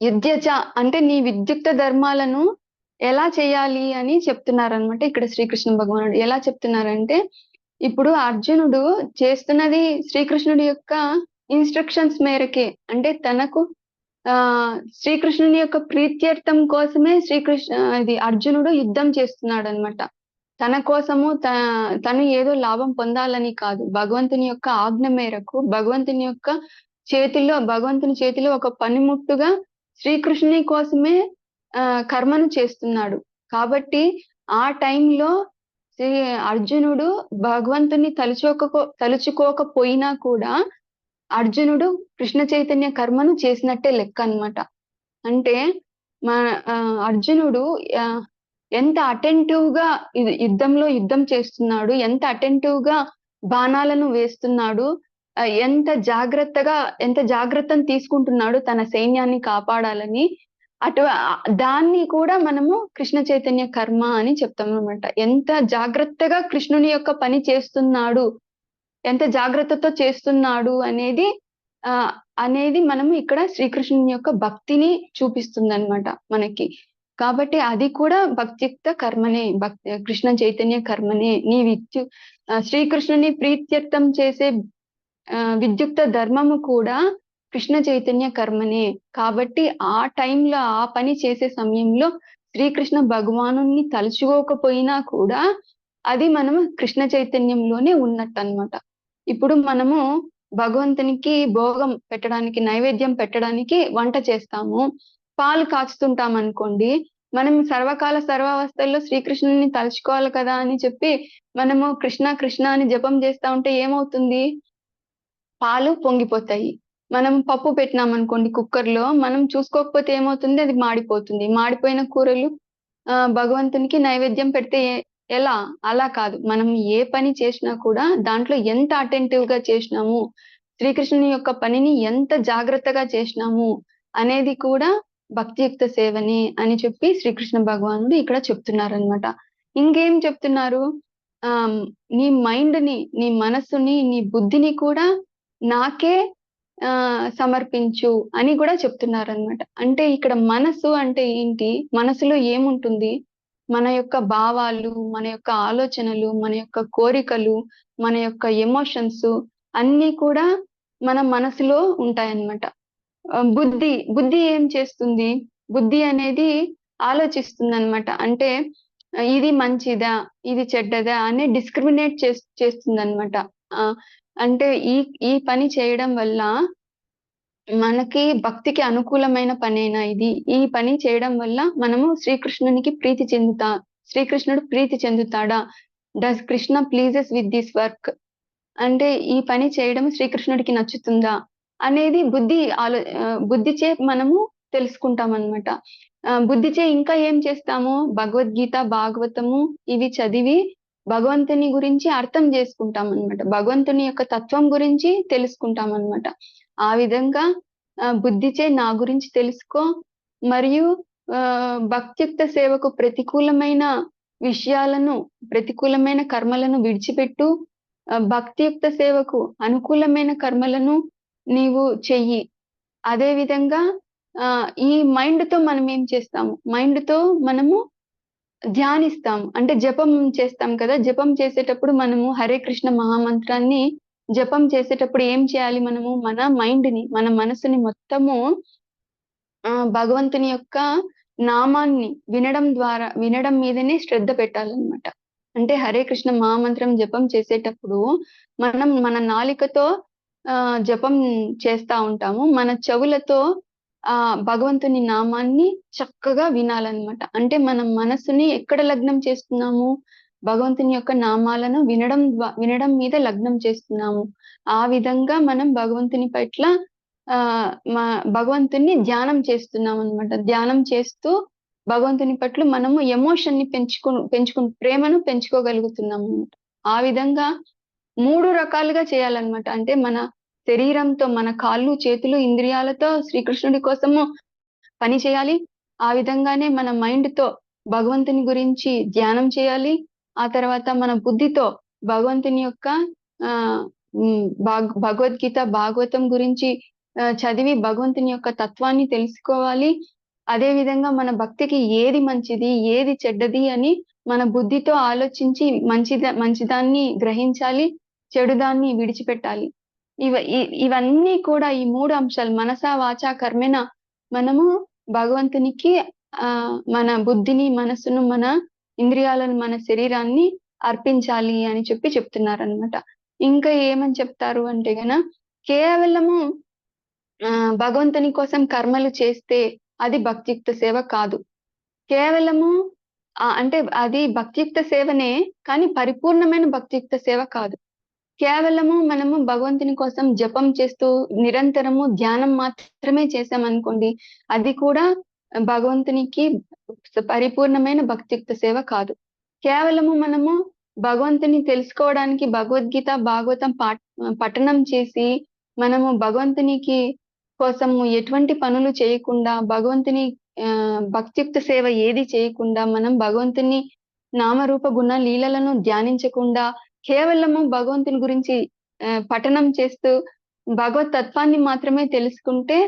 యుధ్యచ అంటే నీ విద్యుక్త ధర్మాలను ఎలా చేయాలి అని చెప్తున్నారనమాట. ఇక్కడ శ్రీకృష్ణ భగవానుడు ఎలా చెప్తున్నారంటే, ఇప్పుడు అర్జునుడు చేస్తున్నది శ్రీకృష్ణుడి యొక్క ఇన్స్ట్రక్షన్స్ మేరకే. అంటే తనకు శ్రీకృష్ణుని యొక్క ప్రీత్యర్థం కోసమే అర్జునుడు యుద్ధం చేస్తున్నాడు అనమాట. తన కోసము తను ఏదో లాభం పొందాలని కాదు, భగవంతుని యొక్క ఆజ్ఞ మేరకు భగవంతుని చేతిలో ఒక పనిముట్టుగా శ్రీకృష్ణుని కోసమే కర్మను చేస్తున్నాడు. కాబట్టి ఆ టైంలో అర్జునుడు భగవంతుని తలుచుకోకపోయినా కూడా అర్జునుడు కృష్ణ చైతన్య కర్మను చేసినట్టే లెక్క అన్నమాట. అంటే అర్జునుడు ఎంత అటెంటివ్ గా యుద్ధం చేస్తున్నాడు, ఎంత అటెంటివ్ గా బాణాలను వేస్తున్నాడు, ఎంత జాగ్రత్తను తీసుకుంటున్నాడు తన సైన్యాన్ని కాపాడాలని. దాన్ని కూడా మనము కృష్ణ చైతన్య కర్మ అని చెప్తాం అనమాట. ఎంత జాగ్రత్తగా కృష్ణుని యొక్క పని చేస్తున్నాడు, ఎంత జాగ్రత్తతో చేస్తున్నాడు అనేది మనము ఇక్కడ శ్రీకృష్ణుని యొక్క భక్తిని చూపిస్తుంది అనమాట మనకి. కాబట్టి అది కూడా భక్తియుక్త కర్మనే, కృష్ణ చైతన్య కర్మనే. శ్రీకృష్ణుని ప్రీత్యర్థం చేసే విద్యుక్త ధర్మము కూడా కృష్ణ చైతన్య కర్మనే. కాబట్టి ఆ టైంలో ఆ పని చేసే సమయంలో శ్రీకృష్ణ భగవాను తలుచుకోకపోయినా కూడా అది మనము కృష్ణ చైతన్యంలోనే ఉన్నట్టు అన్నమాట. ఇప్పుడు మనము భగవంతునికి భోగం పెట్టడానికి, నైవేద్యం పెట్టడానికి వంట చేస్తాము, పాలు కాచుతుంటాం అనుకోండి. మనం సర్వకాల సర్వావస్థల్లో శ్రీకృష్ణుని తలుచుకోవాలి కదా అని చెప్పి మనము కృష్ణ కృష్ణ అని జపం చేస్తా ఉంటే ఏమవుతుంది? పాలు పొంగిపోతాయి. మనం పప్పు పెట్టినాం అనుకోండి కుక్కర్లో, మనం చూసుకోకపోతే ఏమవుతుంది? అది మాడిపోతుంది. మాడిపోయిన కూరలు భగవంతునికి నైవేద్యం పెడితే ఎలా? అలా కాదు. మనం ఏ పని చేసినా కూడా దాంట్లో ఎంత అటెంటివ్ గా చేసినాము, శ్రీకృష్ణుని యొక్క పనిని ఎంత జాగ్రత్తగా చేసినాము అనేది కూడా భక్తియుక్త సేవని అని చెప్పి శ్రీకృష్ణ భగవానుడు ఇక్కడ చెప్తున్నారనమాట. ఇంకేం చెప్తున్నారు? నీ మైండ్ని, నీ మనస్సుని, నీ బుద్ధిని కూడా నాకే సమర్పించు అని కూడా చెప్తున్నారనమాట. అంటే ఇక్కడ మనస్సు అంటే ఏంటి? మనసులో ఏముంటుంది? మన యొక్క భావాలు, మన యొక్క ఆలోచనలు, మన యొక్క కోరికలు, మన యొక్క ఎమోషన్స్ అన్నీ కూడా మన మనసులో ఉంటాయన్నమాట. బుద్ధి ఏం చేస్తుంది? బుద్ధి అనేది ఆలోచిస్తుంది అనమాట. అంటే ఇది మంచిదా, ఇది చెడ్డదా అని డిస్క్రిమినేట్ చేస్తుంది అనమాట. అంటే ఈ పని చేయడం వల్ల మనకి భక్తికి అనుకూలమైన పనేనా ఇది? ఈ పని చేయడం వల్ల మనము శ్రీకృష్ణుడు ప్రీతి చెందుతాడా? Does Krishna pleases with this work? అంటే ఈ పని చేయడం శ్రీకృష్ణుడికి నచ్చుతుందా అనేది బుద్ధిచే మనము తెలుసుకుంటామన్నమాట. బుద్ధిచే ఇంకా ఏం చేస్తాము? భగవద్గీత, భాగవతము ఇవి చదివి భగవంతుని గురించి అర్థం చేసుకుంటాం అన్నమాట. భగవంతుని యొక్క తత్వం గురించి తెలుసుకుంటాం అన్నమాట. ఆ విధంగా బుద్ధిచే నా గురించి తెలుసుకో, మరియు భక్తియుక్త సేవకు ప్రతికూలమైన విషయాలను, ప్రతికూలమైన కర్మలను విడిచిపెట్టు. భక్తియుక్త సేవకు అనుకూలమైన కర్మలను నీవు చెయ్యి. అదే విధంగా ఈ మైండ్ తో మనం ఏం చేస్తాము? మైండ్ తో మనము ధ్యానిస్తాం. అంటే జపం చేస్తాం కదా! జపం చేసేటప్పుడు మనము హరే కృష్ణ మహామంత్రాన్ని జపం చేసేటప్పుడు ఏం చేయాలి మనము? మన మనసుని మొత్తము భగవంతుని యొక్క నామాన్ని వినడం మీదనే శ్రద్ధ పెట్టాలన్నమాట. అంటే హరే కృష్ణ మహామంత్రం జపం చేసేటప్పుడు మనం మన నాలికతో జపం చేస్తా ఉంటాము. మన చెవులతో భగవంతుని నామాన్ని చక్కగా వినాలన్నమాట. అంటే మనం మనసుని ఎక్కడ లగ్నం చేస్తున్నాము? భగవంతుని యొక్క నామాలను వినడం మీద లగ్నం చేస్తున్నాము. ఆ విధంగా మనం భగవంతుని పట్ల భగవంతుని ధ్యానం చేస్తున్నాం అన్నమాట. ధ్యానం చేస్తూ భగవంతుని పట్ల మనము ఎమోషన్ ని ప్రేమను పెంచుకోగలుగుతున్నాం అన్నమాట. ఆ విధంగా 3 రకాలుగా చేయాలన్నమాట. అంటే మన శరీరంతో, మన కాళ్ళు, చేతులు, ఇంద్రియాలతో శ్రీకృష్ణుడి కోసము పని చేయాలి. ఆ విధంగానే మన మైండ్ తో భగవంతుని గురించి ధ్యానం చేయాలి. ఆ తర్వాత మన బుద్ధితో భగవంతుని యొక్క భగవద్గీత, భాగవతం గురించి చదివి భగవంతుని యొక్క తత్వాన్ని తెలుసుకోవాలి. అదే విధంగా మన భక్తికి ఏది మంచిది, ఏది చెడ్డది అని మన బుద్ధితో ఆలోచించి మంచిదాన్ని గ్రహించాలి, చెడుదాన్ని విడిచిపెట్టాలి. ఇవన్నీ కూడా ఈ 3 అంశాలు మనస, వాచ, కర్మేణ మనము భగవంతునికి మన బుద్ధిని, మనసును, మన ఇంద్రియాలను, మన శరీరాన్ని అర్పించాలి అని చెప్తున్నారన్నమాట. ఇంకా ఏమని చెప్తారు అంటే గన కేవలము భగవంతుని కోసం కర్మలు చేస్తే అది భక్తియుక్త సేవ కాదు. కేవలము అంటే అది భక్తియుక్త సేవనే, కానీ పరిపూర్ణమైన భక్తియుక్త సేవ కాదు. కేవలము మనము భగవంతుని కోసం జపం చేస్తూ నిరంతరము ధ్యానం మాత్రమే చేసామనుకోండి, అది కూడా భగవంతునికి పరిపూర్ణమైన భక్తియుక్త సేవ కాదు. కేవలము మనము భగవంతుని తెలుసుకోవడానికి భగవద్గీత, భాగవతం పఠనం చేసి మనము భగవంతునికి కోసము ఎటువంటి పనులు చేయకుండా, భగవంతుని భక్తియుక్త సేవ ఏది చేయకుండా, మనం భగవంతుని నామరూప గుణ లీలలను ధ్యానించకుండా కేవలము భగవంతుని గురించి పఠనం చేస్తూ భగవత్ తత్వాన్ని మాత్రమే తెలుసుకుంటే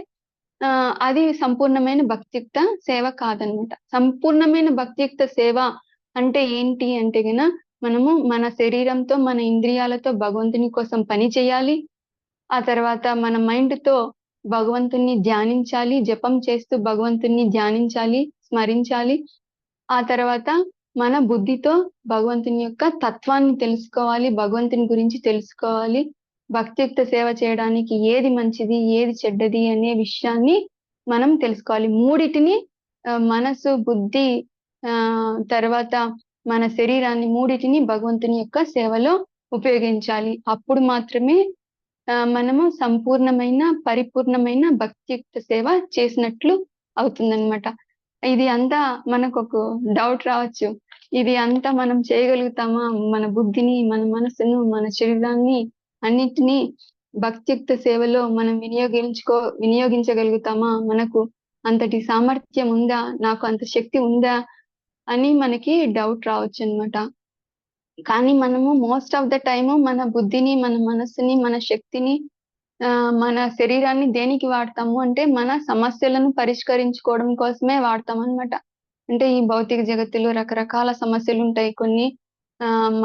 అది సంపూర్ణమైన భక్తియుక్త సేవ కాదనమాట. సంపూర్ణమైన భక్తియుక్త సేవ అంటే ఏంటి అంటే గన మనము మన శరీరంతో, మన ఇంద్రియాలతో భగవంతుని కోసం పని చేయాలి. ఆ తర్వాత మన మైండ్ తో భగవంతుని ధ్యానించాలి, జపం చేస్తూ భగవంతుని ధ్యానించాలి, స్మరించాలి. ఆ తర్వాత మన బుద్ధితో భగవంతుని యొక్క తత్వాన్ని తెలుసుకోవాలి, భగవంతుని గురించి తెలుసుకోవాలి. భక్తియుక్త సేవ చేయడానికి ఏది మంచిది, ఏది చెడ్డది అనే విషయాన్ని మనం తెలుసుకోవాలి. మూడిటిని మనసు, బుద్ధి, తర్వాత మన శరీరాన్ని మూడిటిని భగవంతుని యొక్క సేవలో ఉపయోగించాలి. అప్పుడు మాత్రమే మనము సంపూర్ణమైన, పరిపూర్ణమైన భక్తియుక్త సేవ చేసినట్లు అవుతుందన్నమాట. ఇది అంతా మనకు ఒక డౌట్ రావచ్చు. ఇది అంతా మనం చేయగలుగుతామా? మన బుద్ధిని, మన మనసును, మన శరీరాన్ని అన్నిటినీ భక్తియుక్త సేవలో మనం వినియోగించగలుగుతామా? మనకు అంతటి సామర్థ్యం ఉందా? నాకు అంత శక్తి ఉందా అని మనకి డౌట్ రావచ్చు అన్నమాట. కానీ మనము మోస్ట్ ఆఫ్ ద టైము మన బుద్ధిని, మన మనస్సుని, మన శక్తిని, మన శరీరాన్ని దేనికి వాడతాము అంటే మన సమస్యలను పరిష్కరించుకోవడం కోసమే వాడతాం అన్నమాట. అంటే ఈ భౌతిక జగత్తులో రకరకాల సమస్యలు ఉంటాయి. కొన్ని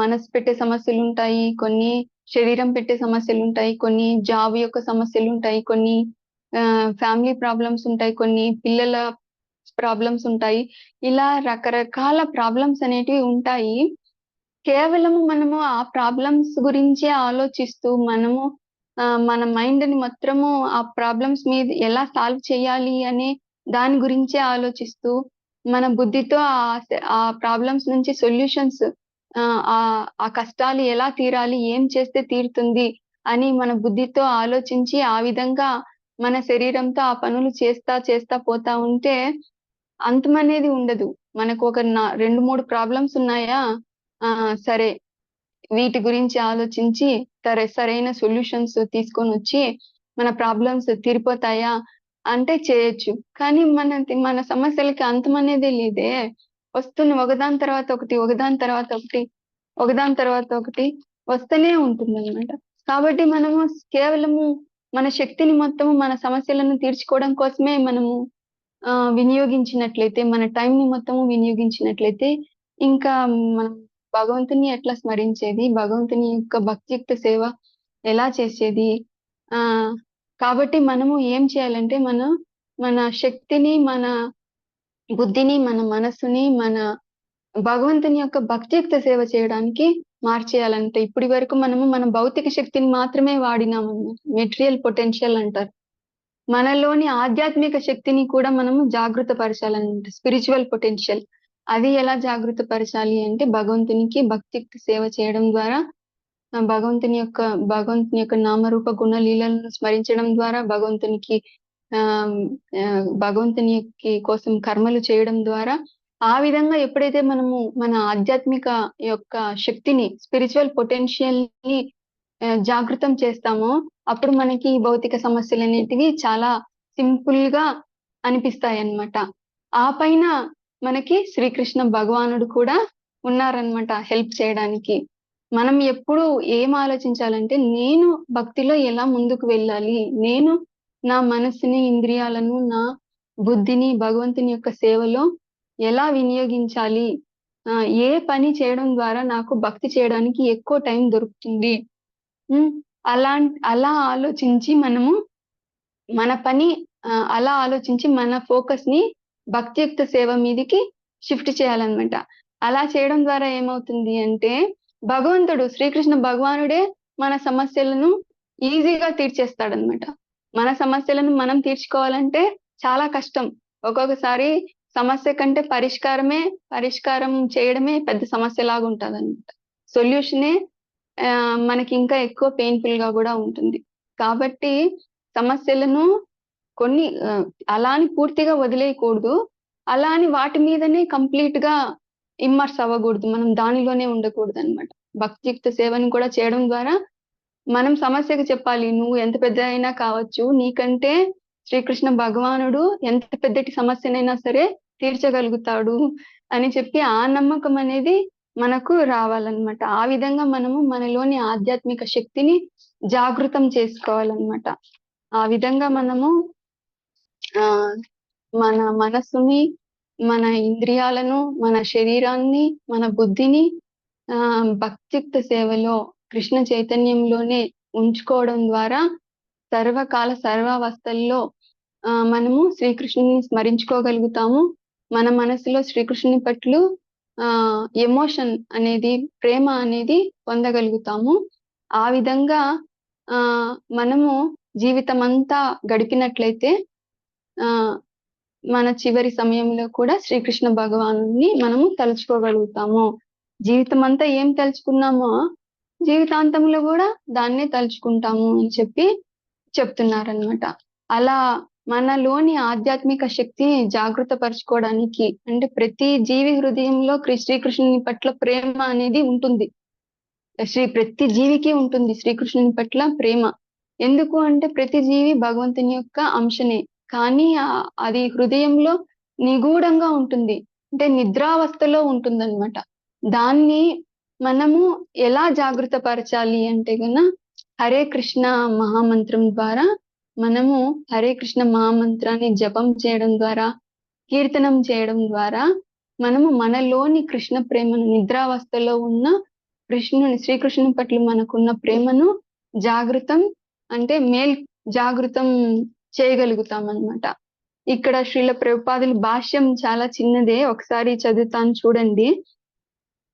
మనసు పెట్టే సమస్యలు ఉంటాయి, కొన్ని శరీరం పెట్టే సమస్యలు ఉంటాయి, కొన్ని జాబ్ యొక్క సమస్యలు ఉంటాయి, కొన్ని ఫ్యామిలీ ప్రాబ్లమ్స్ ఉంటాయి, కొన్ని పిల్లల ప్రాబ్లమ్స్ ఉంటాయి. ఇలా రకరకాల ప్రాబ్లమ్స్ అనేటివి ఉంటాయి. కేవలము మనము ఆ ప్రాబ్లమ్స్ గురించే ఆలోచిస్తూ మనము మన మైండ్ ని మొత్తము ఆ ప్రాబ్లమ్స్ మీద ఎలా సాల్వ్ చేయాలి అనే దాని గురించే ఆలోచిస్తూ మన బుద్ధితో ఆ ప్రాబ్లమ్స్ నుంచి సొల్యూషన్స్ ఆ కష్టాలు ఎలా తీరాలి, ఏం చేస్తే తీరుతుంది అని మన బుద్ధితో ఆలోచించి ఆ విధంగా మన శరీరంతో ఆ పనులు చేస్తా పోతా ఉంటే అంతం అనేది ఉండదు. మనకు ఒక 2-3 ప్రాబ్లమ్స్ ఉన్నాయా, సరే వీటి గురించి ఆలోచించి సరైన సొల్యూషన్స్ తీసుకొని వచ్చి మన ప్రాబ్లమ్స్ తీరిపోతాయా అంటే చేయొచ్చు. కానీ మన సమస్యలకి అంతం అనేదే లేదే. ఒకదాని తర్వాత ఒకటి వస్తూనే ఉంటుందన్నమాట. కాబట్టి మనము కేవలము మన శక్తిని మొత్తము మన సమస్యలను తీర్చుకోవడం కోసమే మనము వినియోగించినట్లయితే, మన టైం ని మొత్తము వినియోగించినట్లయితే ఇంకా మనం భగవంతుని ఎట్లా స్మరించేది, భగవంతుని యొక్క భక్తియుక్త సేవ ఎలా చేసేది? కాబట్టి మనము ఏం చేయాలంటే మన శక్తిని, మన బుద్ధిని, మన మనస్సుని మన భగవంతుని యొక్క భక్తియుక్త సేవ చేయడానికి మార్చేయాలంటే, ఇప్పటి వరకు మనము మన భౌతిక శక్తిని మాత్రమే వాడినామన్నమాట. మెటీరియల్ పొటెన్షియల్ అంటారు. మనలోని ఆధ్యాత్మిక శక్తిని కూడా మనము జాగృత పరచాలన్నమాట. Spiritual potential. అది ఎలా జాగృత పరచాలి అంటే భగవంతునికి భక్తియుక్త సేవ చేయడం ద్వారా, భగవంతుని యొక్క నామరూప గుణ లీలలను స్మరించడం ద్వారా, భగవంతుని కోసం కర్మలు చేయడం ద్వారా, ఆ విధంగా ఎప్పుడైతే మనము మన ఆధ్యాత్మిక యొక్క శక్తిని, స్పిరిచువల్ పొటెన్షియల్ ని జాగృతం చేస్తామో అప్పుడు మనకి భౌతిక సమస్యలు అనేటివి చాలా సింపుల్ గా అనిపిస్తాయి అన్నమాట. ఆ పైన మనకి శ్రీకృష్ణ భగవానుడు కూడా ఉన్నారనమాట హెల్ప్ చేయడానికి. మనం ఎప్పుడు ఏం ఆలోచించాలంటే, నేను భక్తిలో ఎలా ముందుకు వెళ్ళాలి, నేను నా మనసుని, ఇంద్రియాలను, నా బుద్ధిని భగవంతుని యొక్క సేవలో ఎలా వినియోగించాలి, ఏ పని చేయడం ద్వారా నాకు భక్తి చేయడానికి ఎక్కువ టైం దొరుకుతుంది, అలా ఆలోచించి మనము మన పని అలా ఆలోచించి మన ఫోకస్ ని భక్తియుక్త సేవ మీదకి షిఫ్ట్ చేయాలన్నమాట. అలా చేయడం ద్వారా ఏమవుతుంది అంటే, భగవంతుడు శ్రీకృష్ణ భగవానుడే మన సమస్యలను ఈజీగా తీర్చేస్తాడనమాట. మన సమస్యలను మనం తీర్చుకోవాలంటే చాలా కష్టం. ఒక్కొక్కసారి సమస్య కంటే పరిష్కారం చేయడమే పెద్ద సమస్య లాగా ఉంటుంది అనమాట. సొల్యూషనే మనకి ఇంకా ఎక్కువ పెయిన్ఫుల్ గా కూడా ఉంటుంది. కాబట్టి సమస్యలను కొన్ని అలా అని పూర్తిగా వదిలేయకూడదు, అలా అని వాటి మీదనే కంప్లీట్ గా ఇమ్మర్స్ అవ్వకూడదు, మనం దానిలోనే ఉండకూడదు అనమాట. భక్తియుక్త సేవను కూడా చేయడం ద్వారా మనం సమస్యకు చెప్పాలి, నువ్వు ఎంత పెద్ద అయినా కావచ్చు, నీకంటే శ్రీకృష్ణ భగవానుడు ఎంత పెద్దటి సమస్యనైనా సరే తీర్చగలుగుతాడు అని చెప్పి ఆ నమ్మకం అనేది మనకు రావాలన్నమాట. ఆ విధంగా మనము మనలోని ఆధ్యాత్మిక శక్తిని జాగృతం చేసుకోవాలన్నమాట. ఆ విధంగా మనము మన మనస్సుని, మన ఇంద్రియాలను, మన శరీరాన్ని, మన బుద్ధిని భక్తియుక్త సేవలో కృష్ణ చైతన్యంలోనే ఉంచుకోవడం ద్వారా సర్వకాల సర్వావస్థల్లో మనము శ్రీకృష్ణుని స్మరించుకోగలుగుతాము. మన మనసులో శ్రీకృష్ణుని పట్ల ఎమోషన్ అనేది, ప్రేమ అనేది పొందగలుగుతాము. ఆ విధంగా మనము జీవితం అంతా గడిపినట్లయితే మన చివరి సమయంలో కూడా శ్రీకృష్ణ భగవానుని మనము తలుచుకోగలుగుతాము. జీవితం అంతా ఏం తలుచుకున్నామో జీవితాంతంలో కూడా దాన్నే తలుచుకుంటాము అని చెప్పి చెప్తున్నారనమాట. అలా మనలోని ఆధ్యాత్మిక శక్తిని జాగృత పరచుకోవడానికి, అంటే ప్రతి జీవి హృదయంలో శ్రీకృష్ణుని పట్ల ప్రేమ అనేది ఉంటుంది. ప్రతి జీవికి ఉంటుంది శ్రీకృష్ణుని పట్ల ప్రేమ. ఎందుకు అంటే ప్రతి జీవి భగవంతుని యొక్క అంశనే, కానీ అది హృదయంలో నిగూఢంగా ఉంటుంది, అంటే నిద్రావస్థలో ఉంటుందన్నమాట. దాన్ని మనము ఎలా జాగృత పరచాలి అంటే గన హరే కృష్ణ మహామంత్రం ద్వారా, మనము హరే కృష్ణ మహామంత్రాన్ని జపం చేయడం ద్వారా, కీర్తనం చేయడం ద్వారా మనము మనలోని కృష్ణ ప్రేమను, నిద్రావస్థలో ఉన్న శ్రీకృష్ణుని పట్ల మనకున్న ప్రేమను జాగృతం చేయగలుగుతాం అన్నమాట. ఇక్కడ శ్రీల ప్రభుపాదుల భాష్యం చాలా చిన్నదే, ఒకసారి చదువుతాను చూడండి.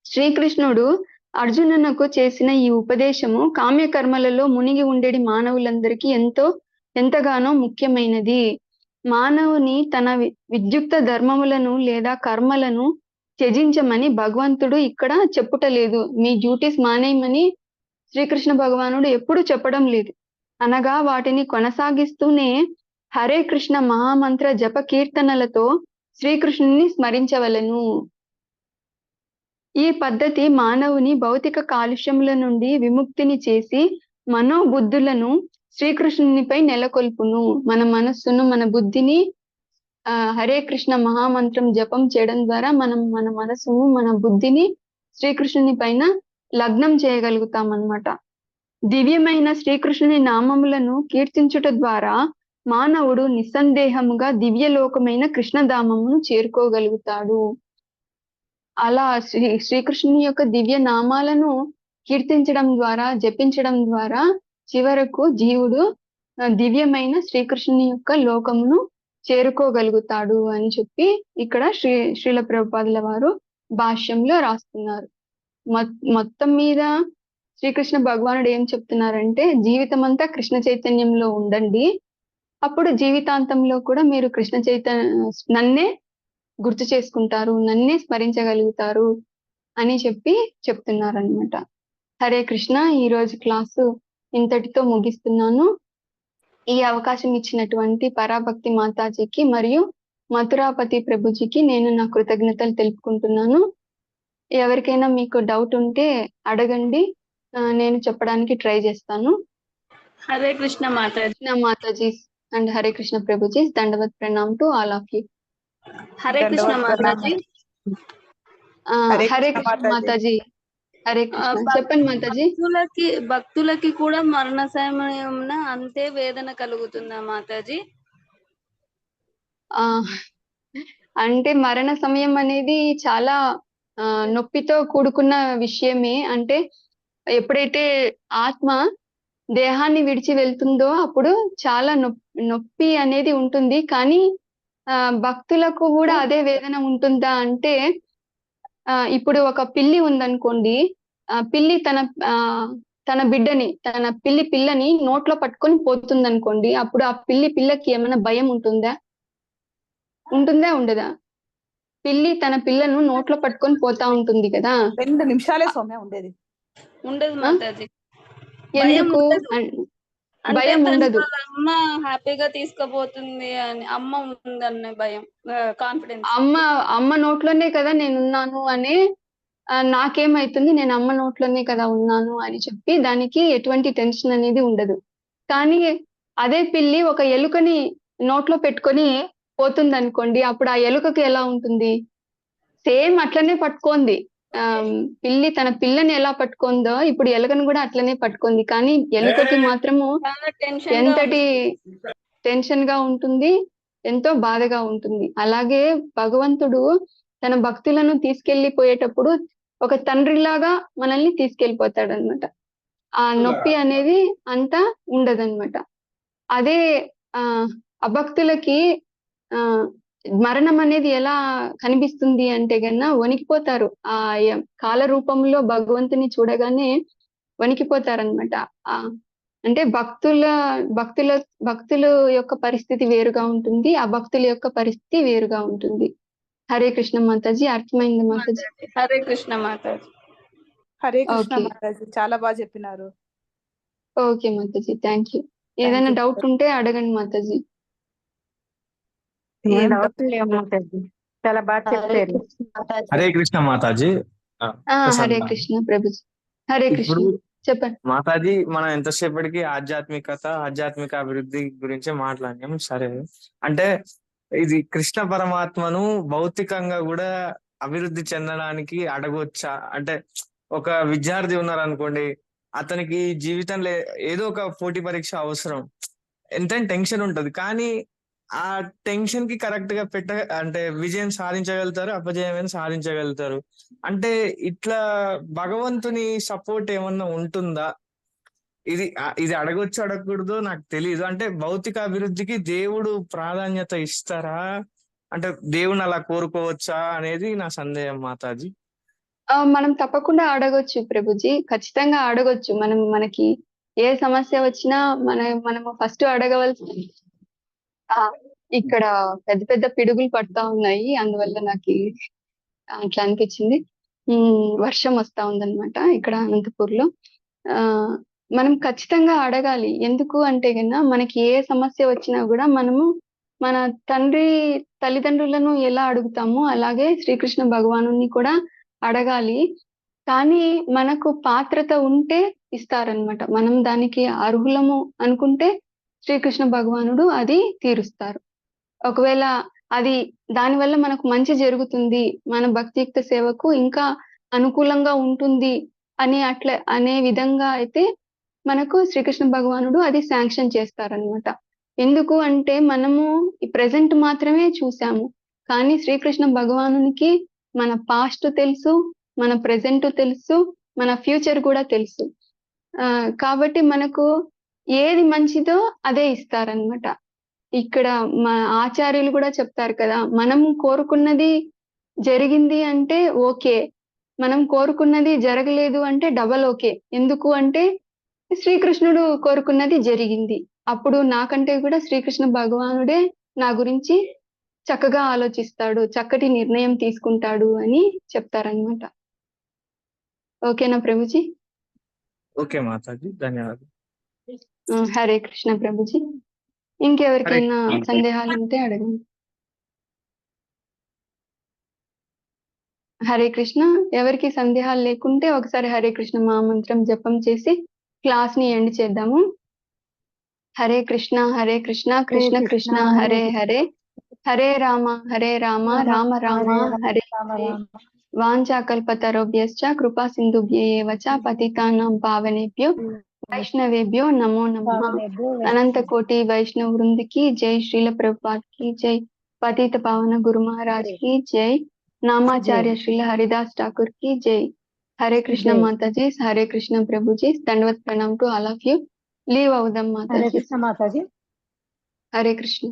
శ్రీకృష్ణుడు అర్జునునకు చేసిన ఈ ఉపదేశము కామ్యకర్మలలో మునిగి ఉండేటి మానవులందరికీ ఎంతగానో ముఖ్యమైనది. మానవుని తన విద్యుక్త ధర్మములను లేదా కర్మలను త్యజించమని భగవంతుడు ఇక్కడ చెప్పుటలేదు. మీ డ్యూటీస్ మానేయమని శ్రీకృష్ణ భగవానుడు ఎప్పుడు చెప్పడం లేదు. అనగా వాటిని కొనసాగిస్తూనే హరే కృష్ణ మహామంత్ర జప కీర్తనలతో శ్రీకృష్ణుని స్మరించవలెను. ఈ పద్ధతి మానవుని భౌతిక కాలుష్యముల నుండి విముక్తిని చేసి మనోబుద్ధులను శ్రీకృష్ణునిపై నెలకొల్పును. మన మనస్సును, మన బుద్ధిని హరే కృష్ణ మహామంత్రం జపం చేయడం ద్వారా మనం మన మనస్సును, మన బుద్ధిని శ్రీకృష్ణుని పైన లగ్నం చేయగలుగుతాం అన్నమాట. దివ్యమైన శ్రీకృష్ణుని నామములను కీర్తించుట ద్వారా మానవుడు నిస్సందేహముగా దివ్యలోకమైన కృష్ణధామమును చేరుకోగలుగుతాడు. అలా శ్రీకృష్ణుని యొక్క దివ్య నామాలను కీర్తించడం ద్వారా, జపించడం ద్వారా చివరకు జీవుడు దివ్యమైన శ్రీకృష్ణుని యొక్క లోకమును చేరుకోగలుగుతాడు అని చెప్పి ఇక్కడ శ్రీల ప్రభుపాదుల వారు భాష్యంలో రాస్తున్నారు. మొత్తం మీద శ్రీకృష్ణ భగవానుడు ఏం చెప్తున్నారంటే, జీవితం అంతా కృష్ణ చైతన్యంలో ఉండండి, అప్పుడు జీవితాంతంలో కూడా మీరు కృష్ణ నన్నే గుర్తు చేసుకుంటారు, నన్నే స్మరించగలుగుతారు అని చెప్తున్నారు అనమాట. హరే కృష్ణ. ఈ రోజు క్లాసు ఇంతటితో ముగిస్తున్నాను. ఈ అవకాశం ఇచ్చినటువంటి పరాభక్తి మాతాజీకి మరియు మథురాపతి ప్రభుజీకి నేను నా కృతజ్ఞతలు తెలుపుకుంటున్నాను. ఎవరికైనా మీకు డౌట్ ఉంటే అడగండి, నేను చెప్పడానికి ట్రై చేస్తాను. Hare Krishna Mataji and Hare Krishna Prabhuji. Dandavat pranam to all of you. Hare Krishna Mataji. Hare Krishna Mataji. Hare Krishna. చెప్పండి మాతాజీ. భక్తులకి కూడా మరణ సమయమున అంతే వేదన కలుగుతుందా మాతాజీ? అంటే మరణ సమయం అనేది చాలా నొప్పితో కూడుకున్న విషయమే. అంటే ఎప్పుడైతే ఆత్మ దేహాన్ని విడిచి వెళ్తుందో అప్పుడు చాలా నొప్పి అనేది ఉంటుంది. కానీ భక్తులకు కూడా అదే వేదన ఉంటుందా అంటే, ఇప్పుడు ఒక పిల్లి ఉందనుకోండి, పిల్లి తన బిడ్డని, తన పిల్లని నోట్లో పట్టుకొని పోతుంది అనుకోండి, అప్పుడు ఆ పిల్లకి ఏమైనా భయం ఉంటుందా? ఉండదా? పిల్లి తన పిల్లను నోట్లో పట్టుకొని పోతా ఉంటుంది కదా. 2 నిమిషాలే సౌమ్య ఉండేది. ఉండదు మాతాజీ. ఎందుకు భయం ఉండదు? అమ్మ హ్యాపీగా తీసుకుపోతుంది అని, అమ్మ ఉందన్న భయం, కాన్ఫిడెన్స్. అమ్మ నోట్లోనే కదా నేనున్నాను అనే, నాకేమైతుంది, నేను అమ్మ నోట్లోనే కదా ఉన్నాను అని చెప్పి దానికి ఎటువంటి టెన్షన్ అనేది ఉండదు. కానీ అదే పిల్లి ఒక ఎలుకని నోట్లో పెట్టుకొని పోతుంది అనుకోండి, అప్పుడు ఆ ఎలుకకి ఎలా ఉంటుంది? సేమ్ అట్లనే పట్టుకోంది. పిల్లి తన పిల్లని ఎలా పట్టుకుందో ఇప్పుడు ఎలుకను కూడా అట్లనే పట్టుకుంది. కానీ ఎలుకకి మాత్రము ఎంతటి టెన్షన్ గా ఉంటుంది, ఎంతో బాధగా ఉంటుంది. అలాగే భగవంతుడు తన భక్తులను తీసుకెళ్లిపోయేటప్పుడు ఒక తండ్రిలాగా మనల్ని తీసుకెళ్లిపోతాడు అనమాట. ఆ నొప్పి అనేది అంతా ఉండదన్నమాట. అదే అభక్తులకి మరణం అనేది ఎలా కనిపిస్తుంది అంటే గన్నా వణికిపోతారు. ఆ కాల రూపంలో భగవంతుని చూడగానే వణికిపోతారనమాట. అంటే భక్తుల యొక్క పరిస్థితి వేరుగా ఉంటుంది, ఆ భక్తుల యొక్క పరిస్థితి వేరుగా ఉంటుంది. హరే కృష్ణ మాతాజీ. అర్థమైంది మాతాజీ? హరే కృష్ణ మాతాజీ. హరే కృష్ణ మాతాజీ. చాలా బాగా చెప్పినారు. Okay Mataji, thank you. ఏదైనా డౌట్ ఉంటే అడగండి మాతాజీ. చాలా బాగా చెప్పారు. హరే కృష్ణ మాతాజీ. హరే కృష్ణ ప్రభుజీ. హరే కృష్ణ. చెప్పండి మాతాజీ. మనం ఎంతసేపటికి ఆధ్యాత్మిక అభివృద్ధి గురించే మాట్లాడినాం. సరే, అంటే ఇది కృష్ణ పరమాత్మను భౌతికంగా కూడా అభివృద్ధి చెందడానికి అడగొచ్చా? అంటే ఒక విద్యార్థి ఉన్నారనుకోండి, అతనికి జీవితంలో ఏదో ఒక పోటీ పరీక్ష అవసరం, ఎంతైనా టెన్షన్ ఉంటది. కానీ ఆ టెన్షన్ కి కరెక్ట్ గా అంటే విజయం సాధించగలుగుతారు, అపజయమైన సాధించగలుగుతారు. అంటే ఇట్లా భగవంతుని సపోర్ట్ ఏమన్నా ఉంటుందా? ఇది అడగొచ్చు అడగకూడదు నాకు తెలియదు. అంటే భౌతిక అభివృద్ధికి దేవుడు ప్రాధాన్యత ఇస్తారా? అంటే దేవుని అలా కోరుకోవచ్చా అనేది నా సందేహం మాతాజీ. మనం తప్పకుండా అడగొచ్చు ప్రభుజీ. ఖచ్చితంగా అడగొచ్చు. మనకి ఏ సమస్య వచ్చినా మనము ఫస్ట్ అడగవలసింది ఇక్కడ పెద్ద పెద్ద పిడుగులు పడతా ఉన్నాయి. అందువల్ల నాకి అట్లా అనిపించింది. వర్షం వస్తా ఉందన్నమాట ఇక్కడ అనంతపూర్‌లో. మనం ఖచ్చితంగా అడగాలి. ఎందుకు అంటే మనకి ఏ సమస్య వచ్చినా గూడా మనము మన తల్లిదండ్రులను ఎలా అడుగుతామో అలాగే శ్రీకృష్ణ భగవానుడిని కూడా అడగాలి. కానీ మనకు పాత్రత ఉంటే ఇస్తారనమాట. మనం దానికి అర్హులము అనుకుంటే శ్రీకృష్ణ భగవానుడు అది తీరుస్తారు. ఒకవేళ అది దానివల్ల మనకు మంచి జరుగుతుంది, మన భక్తియుక్త సేవకు ఇంకా అనుకూలంగా ఉంటుంది అనే విధంగా అయితే మనకు శ్రీకృష్ణ భగవానుడు అది శాంక్షన్ చేస్తారనమాట. ఎందుకు అంటే మనము ఈ ప్రెజెంట్ మాత్రమే చూసాము. కానీ శ్రీకృష్ణ భగవానునికి మన పాస్ట్ తెలుసు, మన ప్రెజెంట్ తెలుసు, మన ఫ్యూచర్ కూడా తెలుసు. కాబట్టి మనకు ఏది మంచిదో అదే ఇస్తారనమాట. ఇక్కడ మా ఆచార్యులు కూడా చెప్తారు కదా, మనం కోరుకున్నది జరిగింది అంటే ఓకే, మనం కోరుకున్నది జరగలేదు అంటే డబల్ ఓకే. ఎందుకు అంటే శ్రీకృష్ణుడు కోరుకున్నది జరిగింది. అప్పుడు నాకంటే కూడా శ్రీకృష్ణ భగవానుడే నా గురించి చక్కగా ఆలోచిస్తాడు, చక్కటి నిర్ణయం తీసుకుంటాడు అని చెప్తారనమాట. ఓకేనా ప్రభుజీ? ఓకే మాతాజీ, ధన్యవాదాలు. హరే కృష్ణ ప్రభుజీ. ఇంకెవరికైనా సందేహాలు ఉంటే అడగండి. హరే కృష్ణ. ఎవరికి సందేహాలు లేకుంటే ఒకసారి హరే కృష్ణ మహామంత్రం జపం చేసి క్లాస్ ని ఎండ్ చేద్దాము. హరే కృష్ణ కృష్ణ కృష్ణ హరే హరే, హరే రామ రామ రామ హరే హరే. వాంఛాకల్పతరుభ్యశ్చ కృపా సింధుభ్యేవ చ పతితానాం పావనేభ్యో వైష్ణవేభ్యో నమో నమః. అనంత కోటి వైష్ణవ వృంద की जय, श्रील प्रभुपाद की जय, पतित पावन गुरु महाराज की जय, नामाचार्य श्रील हरिदास ठाकुर की जय. हरे कृष्ण माता जी, हरे कृष्ण प्रभु ji. Dandavat pranam to all of you. लीव अवदम माता जी. माता जी. हरे कृष्ण.